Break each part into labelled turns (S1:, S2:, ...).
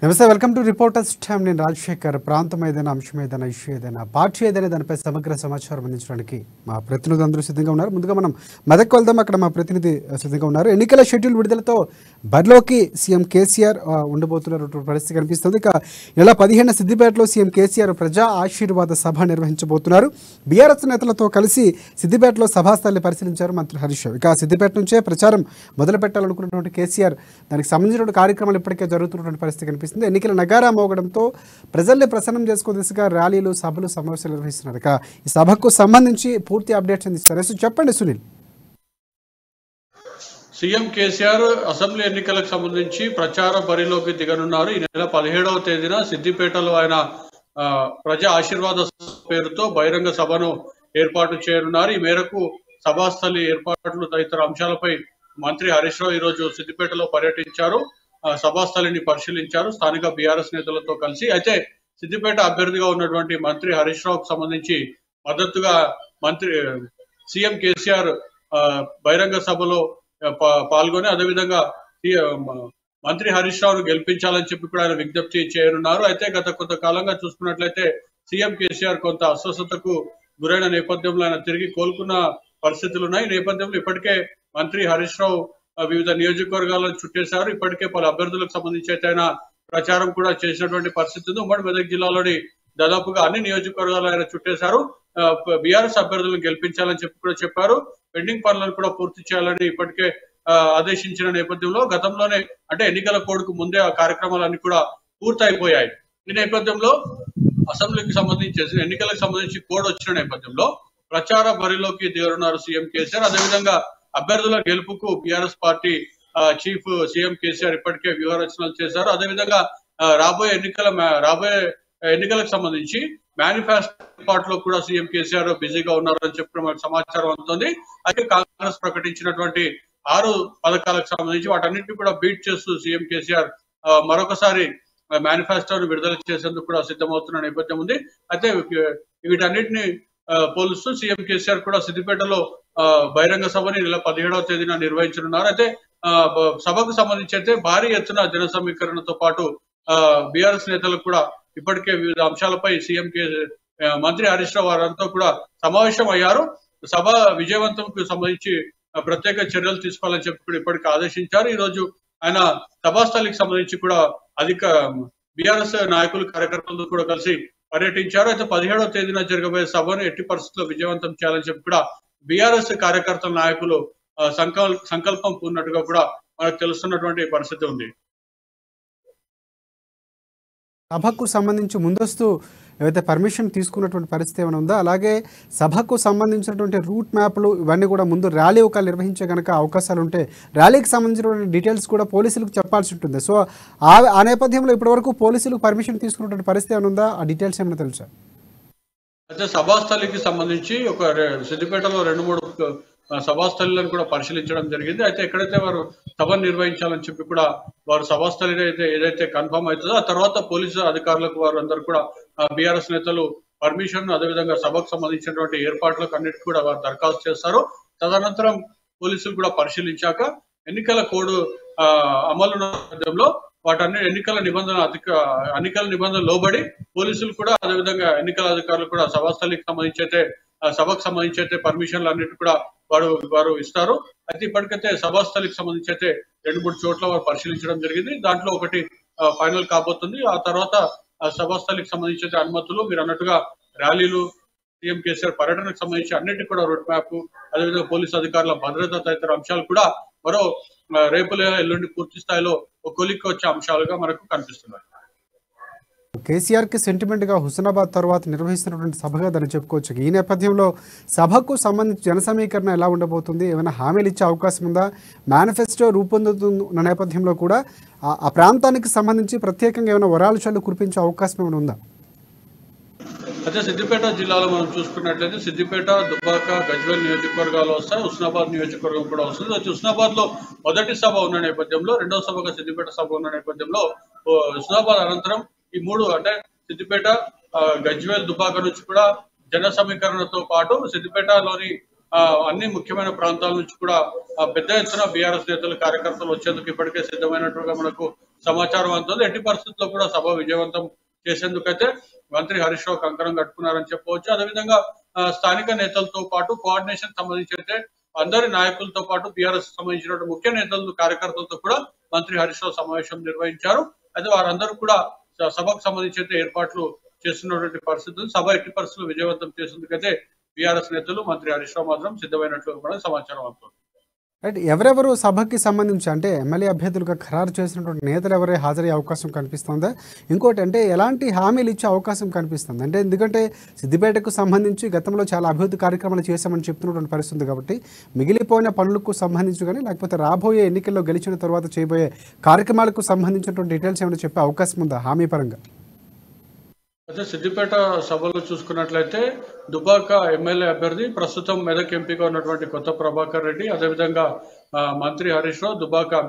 S1: నమస్తే, welcome to reporters time. నేను రాజశేఖర్. ప్రాంతం ఏదైనా, అంశం ఏదైనా, ఇష్యూ ఏదైనా, పార్టీ ఏదైనా దానిపై సమగ్ర సమాచారం అందించడానికి మా ప్రతినిధులు అందరూ సిద్ధంగా ఉన్నారు. ముందుగా మనం మెదక్ వెళ్దాం. అక్కడ మా ప్రతినిధి సిద్ధంగా ఉన్నారు. ఎన్నికల షెడ్యూల్ విడుదలతో బరిలోకి సీఎం కేసీఆర్ ఉండబోతున్నటువంటి పరిస్థితి కనిపిస్తుంది. ఇక నెల 15 సిద్దిపేటలో సీఎం కేసీఆర్ ప్రజా ఆశీర్వాద సభ నిర్వహించబోతున్నారు. బీఆర్ఎస్ నేతలతో కలిసి సిద్దిపేటలో సభాస్థలిని పరిశీలించారు మంత్రి హరీష్ రావు. ఇక సిద్దిపేట నుంచే ప్రచారం మొదలు పెట్టాలనుకున్నటువంటి కేసీఆర్ దానికి సంబంధించినటువంటి కార్యక్రమాలు ఇప్పటికే జరుగుతున్నటువంటి పరిస్థితి కనిపిస్తుంది. ఎన్నికల నగారా మోగడంతో ప్రజల్ని ప్రసన్నం చేసుకునే దిశగా ర్యాలీలు, సభలు, సమావేశాలు నిర్వహిస్తున్నారు. ఇక ఈ సభకు సంబంధించి పూర్తి అప్డేట్స్ అందిస్తారు. చెప్పండి సునీల్.
S2: సీఎం కేసీఆర్ అసెంబ్లీ ఎన్నికలకు సంబంధించి ప్రచార బరిలోకి దిగనున్నారు. ఈ నెల 17వ తేదీన సిద్దిపేటలో ఆయన ప్రజా ఆశీర్వాద పేరుతో బహిరంగ సభను ఏర్పాటు చేయనున్నారు. ఈ మేరకు సభాస్థలి ఏర్పాట్లు తదితర అంశాలపై మంత్రి హరీష్ రావు ఈరోజు సిద్దిపేటలో పర్యటించారు. సభాస్థలిని పరిశీలించారు స్థానిక బీఆర్ఎస్ నేతలతో కలిసి. అయితే సిద్దిపేట అభ్యర్థిగా ఉన్నటువంటి మంత్రి హరీష్ రావుకు సంబంధించి మద్దతుగా సీఎం కేసీఆర్ బహిరంగ సభలో పాల్గొని అదేవిధంగా మంత్రి హరీష్ రావును గెలిపించాలని చెప్పి కూడా ఆయన విజ్ఞప్తి చేయనున్నారు. అయితే గత కొంతకాలంగా చూసుకున్నట్లయితే సీఎం కేసీఆర్ కొంత అస్వస్థతకు గురైన నేపథ్యంలో ఆయన తిరిగి కోలుకున్న పరిస్థితులు ఉన్నాయి. ఈ నేపథ్యంలో ఇప్పటికే మంత్రి హరీష్ రావు వివిధ నియోజకవర్గాలను చుట్టేశారు. ఇప్పటికే పలు అభ్యర్థులకు సంబంధించి అయితే ఆయన ప్రచారం కూడా చేసినటువంటి పరిస్థితి ఉంది. ఉమ్మడి మెదక్ జిల్లాలోని దాదాపుగా అన్ని నియోజకవర్గాలు ఆయన చుట్టేశారు. బీఆర్ఎస్ అభ్యర్థులను గెలిపించాలని చెప్పి కూడా చెప్పారు. పెండింగ్ పనులను కూడా పూర్తి చేయాలని ఇప్పటికే ఆదేశించిన నేపథ్యంలో గతంలోనే అంటే ఎన్నికల కోడ్కు ముందే ఆ కార్యక్రమాలన్నీ కూడా పూర్తయిపోయాయి. ఈ నేపథ్యంలో అసెంబ్లీకి సంబంధించి ఎన్నికలకు సంబంధించి కోడ్ వచ్చిన నేపథ్యంలో ప్రచార బరిలోకి దిగనున్నారు సీఎం కేసీఆర్. అదేవిధంగా అభ్యర్థుల గెలుపుకు BRS party chief CM KCR ఇప్పటికే వ్యూహరచనలు చేశారు. అదేవిధంగా రాబోయే ఎన్నికలకు సంబంధించి మేనిఫెస్టో ఏర్పాటులో కూడా సీఎం కేసీఆర్ బిజీగా ఉన్నారని చెప్పి మనకు సమాచారం అందుతుంది. అయితే కాంగ్రెస్ ప్రకటించినటువంటి 6 పథకాలకు సంబంధించి వాటన్నింటినీ కూడా బీట్ చేస్తూ సీఎం కేసీఆర్ మరొకసారి మేనిఫెస్టోను విడుదల చేసేందుకు కూడా సిద్ధమవుతున్న నేపథ్యం ఉంది. అయితే వీటన్నిటిని పోలుస్తూ సీఎం కేసీఆర్ కూడా సిద్దిపేటలో బహిరంగ సభని నెల 17వ తేదీన నిర్వహించనున్నారు. అయితే సభకు సంబంధించి అయితే భారీ ఎత్తున జన సమీకరణతో పాటు బీఆర్ఎస్ నేతలకు కూడా ఇప్పటికే వివిధ అంశాలపై సీఎం మంత్రి హరీష్ రావు వారంతా కూడా సమావేశం అయ్యారు. సభ విజయవంతంకు సంబంధించి ప్రత్యేక చర్యలు తీసుకోవాలని చెప్పి ఇప్పటికే ఆదేశించారు. ఈ రోజు ఆయన సభాస్థలికి సంబంధించి కూడా బీఆర్ఎస్ నాయకులు, కార్యకర్తలతో కూడా కలిసి పర్యటించారు. అయితే 17వ తేదీన జరగబోయే సభను ఎట్టి పరిస్థితుల్లో విజయవంతం చేయాలని చెప్పి కూడా బీఆర్ఎస్ కార్యకర్తల నాయకులు సంకల్పం పూర్ణట్టుగా కూడా మనకు తెలుస్తున్నటువంటి పరిస్థితి ఉంది.
S1: సభకు సంబంధించి ముందస్తు ఏవైతే పర్మిషన్ తీసుకున్నటువంటి పరిస్థితి ఏమైనా ఉందా? అలాగే సభకు సంబంధించినటువంటి రూట్ మ్యాప్లు ఇవన్నీ కూడా ముందు ర్యాలీ ఒకళ్ళు నిర్వహించే కనుక అవకాశాలు ఉంటే ర్యాలీకి సంబంధించినటువంటి డీటెయిల్స్ కూడా పోలీసులకు చెప్పాల్సి ఉంటుంది. సో ఆ నేపథ్యంలో ఇప్పటివరకు పోలీసులకు పర్మిషన్ తీసుకున్నటువంటి పరిస్థితి ఏమైనా ఉందా? ఆ డీటెయిల్స్ ఏమైనా తెలుసా?
S2: అయితే సభాస్థలికి సంబంధించి ఒక సిద్దిపేటలో 2-3 సభాస్థలిలను కూడా పరిశీలించడం జరిగింది. అయితే ఎక్కడైతే వారు సభను నిర్వహించాలని చెప్పి కూడా వారు సభాస్థలి ఏదైతే కన్ఫర్మ్ అవుతుందో ఆ తర్వాత పోలీసు అధికారులకు వారు అందరూ కూడా బీఆర్ఎస్ నేతలు పర్మిషన్, అదేవిధంగా సభకు సంబంధించినటువంటి ఏర్పాట్లకు అన్నిటికీ కూడా వారు దరఖాస్తు చేస్తారు. తదనంతరం పోలీసులు కూడా పరిశీలించాక ఎన్నికల కోడ్ అమలు నేపథ్యంలో వాటన్ని ఎన్నికల నిబంధనలు లోబడి పోలీసులు కూడా అదేవిధంగా ఎన్నికల అధికారులు కూడా సభాస్థలికి సభకు సంబంధించి అయితే పర్మిషన్లు అన్నిటి కూడా వారు ఇస్తారు. అయితే ఇప్పటికైతే సభాస్థలికి సంబంధించి అయితే 2-3 చోట్ల వారు పరిశీలించడం జరిగింది. దాంట్లో ఒకటి ఫైనల్ కాబోతుంది. ఆ తర్వాత సభాస్థలికి సంబంధించి అయితే అనుమతులు, మీరు అన్నట్టుగా ర్యాలీలు, సీఎం కేసీఆర్ పర్యటనకు సంబంధించి అన్నిటి కూడా రూట్ మ్యాప్, అదేవిధంగా పోలీసు అధికారుల భద్రత తదితర అంశాలు కూడా మరో రేపు ఎల్లుండి పూర్తి స్థాయిలో ఒక కొలిక్కి వచ్చే అంశాలుగా మనకు కనిపిస్తున్నాయి.
S1: కేసీఆర్కి సెంటిమెంట్గా హుస్నాబాద్ తర్వాత నిర్వహిస్తున్నటువంటి సభగా దాన్ని చెప్పుకోవచ్చు. ఈ నేపథ్యంలో సభకు సంబంధించి జన సమీకరణ ఎలా ఉండబోతుంది? ఏమైనా హామీలు ఇచ్చే అవకాశం ఉందా? మేనిఫెస్టో రూపొందుతున్న నేపథ్యంలో కూడా ఆ ప్రాంతానికి సంబంధించి ప్రత్యేకంగా ఏమైనా వరాలు చల్లు కురిపించే అవకాశం ఏమైనా ఉందా?
S2: అయితే సిద్దిపేట జిల్లాలో మనం చూసుకున్నట్లయితే సిద్దిపేట, దుబ్బాక, గజ్వేల్ నియోజకవర్గాలు వస్తాయి. హుస్నాబాద్ నియోజకవర్గం కూడా వస్తుంది. హుస్నాబాద్ లో మొదటి సభ ఉన్న నేపథ్యంలో, రెండవ సభగా సిద్దిపేట సభ ఉన్న నేపథ్యంలో హుస్నాబాద్ అనంతరం ఈ 3 అంటే సిద్దిపేట, గజ్వేల్, దుబ్బాక నుంచి కూడా జన సమీకరణతో పాటు సిద్దిపేటలోని అన్ని ముఖ్యమైన ప్రాంతాల నుంచి కూడా పెద్ద ఎత్తున బీఆర్ఎస్ నేతలు, కార్యకర్తలు వచ్చేందుకు ఇప్పటికే సిద్ధమైనట్టుగా మనకు సమాచారం అందుతుంది. ఎట్టి పరిస్థితుల్లో కూడా సభ విజయవంతం చేసేందుకైతే మంత్రి హరీష్ రావు కంకణం కట్టుకున్నారని చెప్పవచ్చు. అదేవిధంగా స్థానిక నేతలతో పాటు కోఆర్డినేషన్ సంబంధించి అయితే అందరి నాయకులతో పాటు బీఆర్ఎస్ సంబంధించిన ముఖ్య నేతలు కార్యకర్తలతో కూడా మంత్రి హరీష్ రావు సమావేశం నిర్వహించారు. అయితే వారందరూ కూడా సభకు సంబంధించి అయితే ఏర్పాట్లు చేస్తున్నటువంటి పరిస్థితులు, సభ ఎట్టి పరిస్థితులు విజయవంతం చేసేందుకైతే బీఆర్ఎస్ నేతలు మంత్రి హరీష్ రావు మాత్రం సిద్ధమైనట్లు కూడా సమాచారం అవుతుంది.
S1: రైట్, ఎవరెవరు సభకి సంబంధించి అంటే ఎమ్మెల్యే అభ్యర్థులుగా ఖరారు చేసినటువంటి నేతలు ఎవరే హాజరయ్యే అవకాశం కనిపిస్తుందా? ఇంకోటి అంటే ఎలాంటి హామీలు ఇచ్చే అవకాశం కనిపిస్తుంది అంటే, ఎందుకంటే సిద్దిపేటకు సంబంధించి గతంలో చాలా అభివృద్ధి కార్యక్రమాలు చేశామని చెప్తున్నటువంటి పరిస్థితి కాబట్టి మిగిలిపోయిన పనులకు సంబంధించి కానీ లేకపోతే రాబోయే ఎన్నికల్లో గెలిచిన తర్వాత చేయబోయే కార్యక్రమాలకు సంబంధించినటువంటి డీటెయిల్స్ ఏమైనా చెప్పే అవకాశం ఉందా హామీ పరంగా?
S2: అయితే సిద్దిపేట సభలో చూసుకున్నట్లయితే దుబాక ఎమ్మెల్యే అభ్యర్థి ప్రస్తుతం మెదక్ ఎంపీగా ఉన్నటువంటి కొత్త ప్రభాకర్ రెడ్డి, అదేవిధంగా మంత్రి హరీష్ రావు దుబాక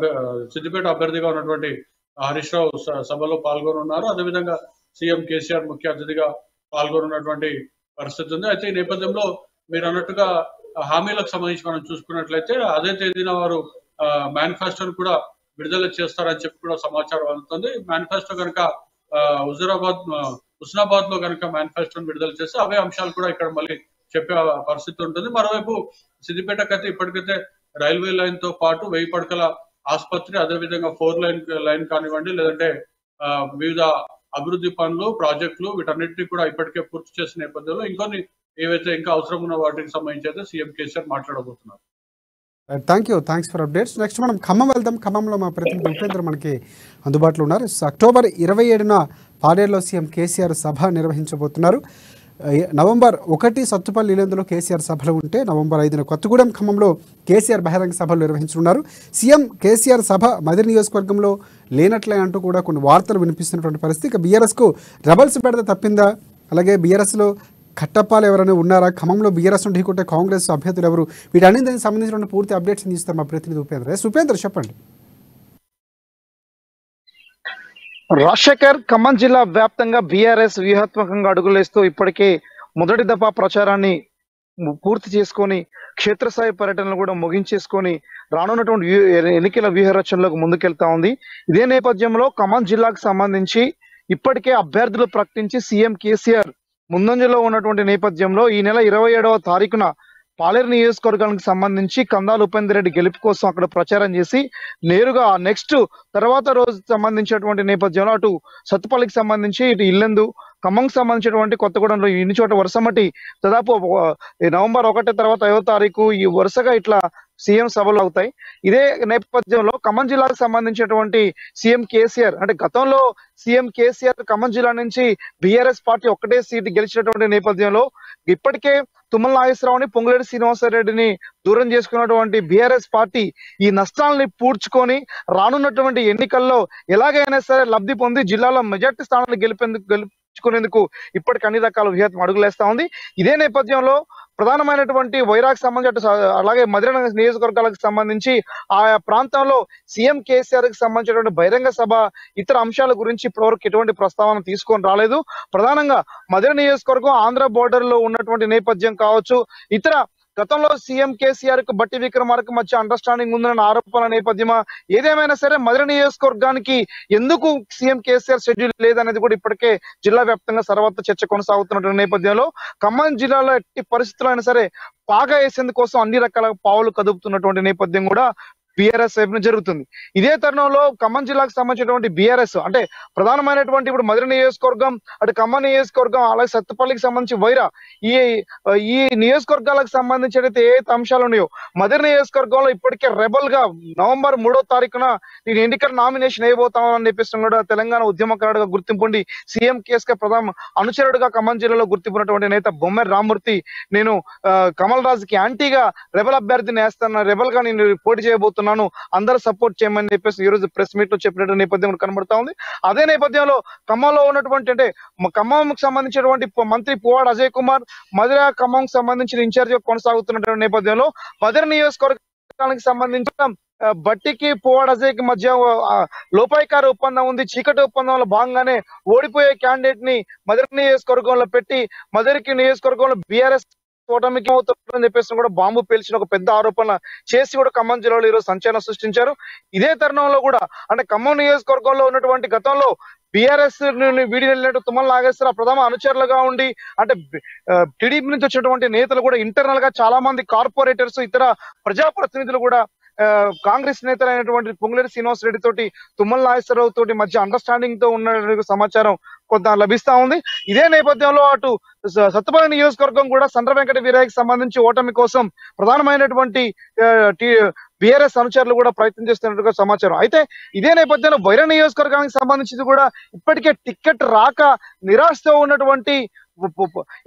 S2: సిద్దిపేట అభ్యర్థిగా ఉన్నటువంటి హరీష్ రావు సభలో పాల్గొనున్నారు. అదేవిధంగా సీఎం కేసీఆర్ ముఖ్య అతిథిగా పాల్గొనున్నటువంటి పరిస్థితి ఉంది. అయితే ఈ నేపథ్యంలో మీరు అన్నట్టుగా హామీలకు సంబంధించి మనం చూసుకున్నట్లయితే అదే తేదీన వారు మేనిఫెస్టోను కూడా విడుదల చేస్తారని చెప్పి కూడా సమాచారం అందుతుంది. మేనిఫెస్టో కనుక హుస్నాబాద్ లో కనుక మేనిఫెస్టోని విడుదల చేస్తే అవే అంశాలు కూడా ఇక్కడ మళ్ళీ చెప్పే పరిస్థితి ఉంటుంది. మరోవైపు సిద్దిపేటకైతే ఇప్పటికైతే రైల్వే లైన్ తో పాటు 1000 పడకల ఆసుపత్రి, అదేవిధంగా 4 లైన్ కానివ్వండి, లేదంటే వివిధ అభివృద్ధి పనులు, ప్రాజెక్టులు వీటన్నిటిని కూడా ఇప్పటికే పూర్తి చేసిన నేపథ్యంలో ఇంకొన్ని ఏవైతే ఇంకా అవసరం ఉన్న వాటికి సంబంధించి అయితే సీఎం కేసీఆర్ మాట్లాడబోతున్నారు.
S1: Thanks for updates. నెక్స్ట్ మనం ఖమ్మం వెళ్దాం. ఖమ్మంలో మా ప్రతినిధి ఉపేంద్ర మనకి అందుబాటులో ఉన్నారు. అక్టోబర్ 27న పాడేరులో సీఎం కేసీఆర్ సభ నిర్వహించబోతున్నారు. నవంబర్ 1 సత్తుపల్లి ఇలేందులో కేసీఆర్ సభలు ఉంటే నవంబర్ 5న కొత్తగూడెం ఖమ్మంలో కేసీఆర్ బహిరంగ సభలు నిర్వహించనున్నారు. సీఎం కేసీఆర్ సభ మదిరి నియోజకవర్గంలో లేనట్లే అంటూ కూడా కొన్ని వార్తలు వినిపిస్తున్నటువంటి పరిస్థితి. ఇక బీఆర్ఎస్కు రెబల్స్ బెడద తప్పిందా? అలాగే బీఆర్ఎస్లో కట్టప్పాలు ఎవరైనా ఉన్నారా? ఖమ్మంలో బీఆర్ఎస్ నుండి ఢీకొట్టే కాంగ్రెస్ అభ్యర్థులు ఎవరు? వీటన్నిటికి సంబంధించిన పూర్తి అప్డేట్స్ ఇస్తారు మా ప్రతినిధి ఉపేంద్ర. ఉపేంద్ర చెప్పండి.
S3: రాజశేఖర్, ఖమ్మం జిల్లా వ్యాప్తంగా బీఆర్ఎస్ వ్యూహాత్మకంగా అడుగులేస్తూ ఇప్పటికే మొదటి దఫా ప్రచారాన్ని పూర్తి చేసుకొని క్షేత్రస్థాయి పర్యటనలు కూడా ముగించేసుకొని రానున్నటువంటి ఎన్నికల వ్యూహ రచనలోకి ముందుకెళ్తా ఉంది. ఇదే నేపథ్యంలో ఖమ్మం జిల్లాకు సంబంధించి ఇప్పటికే అభ్యర్థులు ప్రకటించి సీఎం కేసీఆర్ ముందంజలో ఉన్నటువంటి నేపథ్యంలో ఈ నెల 27వ తారీఖున పాలేరు నియోజకవర్గానికి సంబంధించి కందాల ఉపేందర్ రెడ్డి గెలుపు కోసం అక్కడ ప్రచారం చేసి నేరుగా నెక్స్ట్ తర్వాత రోజు సంబంధించినటువంటి నేపథ్యంలో అటు సత్తుపల్లికి సంబంధించి ఇటు ఇల్లెందు, ఖమ్మంకి సంబంధించినటువంటి కొత్తగూడెంలో ఇన్ని చోట వరుసమటి దాదాపు నవంబర్ 1 తర్వాత 5వ తారీఖు ఈ వరుసగా ఇట్లా సీఎం సభలు అవుతాయి. ఇదే నేపథ్యంలో ఖమ్మం జిల్లాకు సంబంధించినటువంటి సీఎం కేసీఆర్ అంటే గతంలో సీఎం కేసీఆర్ ఖమ్మం జిల్లా నుంచి బీఆర్ఎస్ పార్టీ ఒక్కటే సీటు గెలిచినటువంటి నేపథ్యంలో ఇప్పటికే తుమ్మల నాగేశ్వరరావుని, పొంగులేటి శ్రీనివాసరెడ్డిని దూరం చేసుకున్నటువంటి బీఆర్ఎస్ పార్టీ ఈ నష్టాలని పూడ్చుకొని రానున్నటువంటి ఎన్నికల్లో ఎలాగైనా సరే లబ్ధి పొంది జిల్లాలో మెజార్టీ స్థానాలు గెలుచుకునేందుకు ఇప్పటికి అన్ని రకాల వ్యూహం అడుగులేస్తా ఉంది. ఇదే నేపథ్యంలో ప్రధానమైనటువంటి వైరాగ్ సంబంధించి అలాగే మధుర నియోజకవర్గాలకు సంబంధించి ఆయా ప్రాంతంలో సీఎం కేసీఆర్ కి సంబంధించినటువంటి బహిరంగ సభ ఇతర అంశాల గురించి ఇప్పటివరకు ఎటువంటి ప్రస్తావన తీసుకొని రాలేదు. ప్రధానంగా మధుర నియోజకవర్గం ఆంధ్ర బోర్డర్ లో ఉన్నటువంటి నేపథ్యం కావచ్చు, ఇతర గతంలో సీఎం కేసీఆర్ కు బట్టి విక్రమార్క మధ్య అండర్స్టాండింగ్ ఉందన్న ఆరోపణల నేపథ్యమా ఏదేమైనా సరే మధుర నియోజకవర్గానికి ఎందుకు సీఎం కేసీఆర్ షెడ్యూల్ లేదనేది కూడా ఇప్పటికే జిల్లా వ్యాప్తంగా సర్వత్ర చర్చ కొనసాగుతున్న నేపథ్యంలో ఖమ్మం జిల్లాలో ఎట్టి పరిస్థితుల్లో అయినా సరే పాగా వేసేందుకోసం అన్ని రకాల పావులు కదుపుతున్నటువంటి నేపథ్యం కూడా బీఆర్ఎస్ వైపున జరుగుతుంది. ఇదే తరుణంలో ఖమ్మం జిల్లాకు సంబంధించినటువంటి బీఆర్ఎస్ అంటే ప్రధానమైనటువంటి ఇప్పుడు మధుర నియోజకవర్గం, అటు ఖమ్మం నియోజకవర్గం, అలాగే సత్తుపల్లికి సంబంధించి వైరా ఈ నియోజకవర్గాలకు సంబంధించి ఏ అంశాలు ఉన్నాయో మధుర నియోజకవర్గంలో ఇప్పటికే రెబల్ గా నవంబర్ 3వ తారీఖున నేను ఎన్నికల నామినేషన్ వేయబోతామని చెప్పేసి కూడా తెలంగాణ ఉద్యమకారుడుగా గుర్తింపుండి సీఎం కేసీఆర్ ప్రధాన అనుచరుడుగా ఖమ్మం జిల్లాలో గుర్తింపున్నటువంటి నేత బొమ్మెర రామ్మూర్తి నేను కమల్ రాజుకి యాంటీగా రెబల్ అభ్యర్థిని వేస్తాను, రెబల్ గా నేను పోటీ చేయబోతున్నాను, అందరూ సపోర్ట్ చేయమని చెప్పేసి ఈ రోజు ప్రెస్ మీట్ లో చెప్పినట్టు నేపథ్యం కనబడతా ఉంది. అదే నేపథ్యంలో ఖమ్మంలో ఉన్నటువంటి అంటే ఖమ్మంకి సంబంధించినటువంటి మంత్రి పువ్వాడ అజయ్ కుమార్ మధుర ఖమ్మంకి సంబంధించిన ఇన్ఛార్జ్ కొనసాగుతున్నటువంటి నేపథ్యంలో మధుర నియోజకవర్గానికి సంబంధించిన బట్టికి పువ్వాడ అజయ్కి మధ్య లోపాయికార ఒప్పందం ఉంది. చీకటి ఒప్పందంలో భాగంగానే ఓడిపోయే క్యాండిడేట్ ని మధుర నియోజకవర్గంలో పెట్టి మధురకి నియోజకవర్గంలో బీఆర్ఎస్ ఓటమికి అవుతుందని చెప్పేసి కూడా బాంబు పేల్చిన ఒక పెద్ద ఆరోపణ చేసి కూడా ఖమ్మం జిల్లాలో ఈరోజు సంచలనం సృష్టించారు. ఇదే తరుణంలో కూడా అంటే ఖమ్మం నియోజకవర్గంలో ఉన్నటువంటి గతంలో బీఆర్ఎస్ వీడి వెళ్ళినట్టు తుమ్మల నాగేశ్వరరావు ప్రధాన అనుచరులుగా ఉండి అంటే టీడీపీ నుంచి వచ్చినటువంటి నేతలు కూడా ఇంటర్నల్ గా చాలా మంది కార్పొరేటర్స్ ఇతర ప్రజాప్రతినిధులు కూడా కాంగ్రెస్ నేతలైనటువంటి పొంగులేటి శ్రీనివాస్ రెడ్డి తోటి తుమ్మల నాగేశ్వరరావు తోటి మధ్య అండర్స్టాండింగ్ తో ఉన్న సమాచారం కొంత లభిస్తా ఉంది. ఇదే నేపథ్యంలో అటు సత్తుపల్లి నియోజకవర్గం కూడా సండ్ర వెంకట వీరయ్యకి సంబంధించి ఓటమి కోసం ప్రధానమైనటువంటి బీఆర్ఎస్ అనుచరులు కూడా ప్రయత్నం చేస్తున్నట్టుగా సమాచారం. అయితే ఇదే నేపథ్యంలో వైరా నియోజకవర్గానికి సంబంధించి కూడా ఇప్పటికే టికెట్ రాక నిరాశతో ఉన్నటువంటి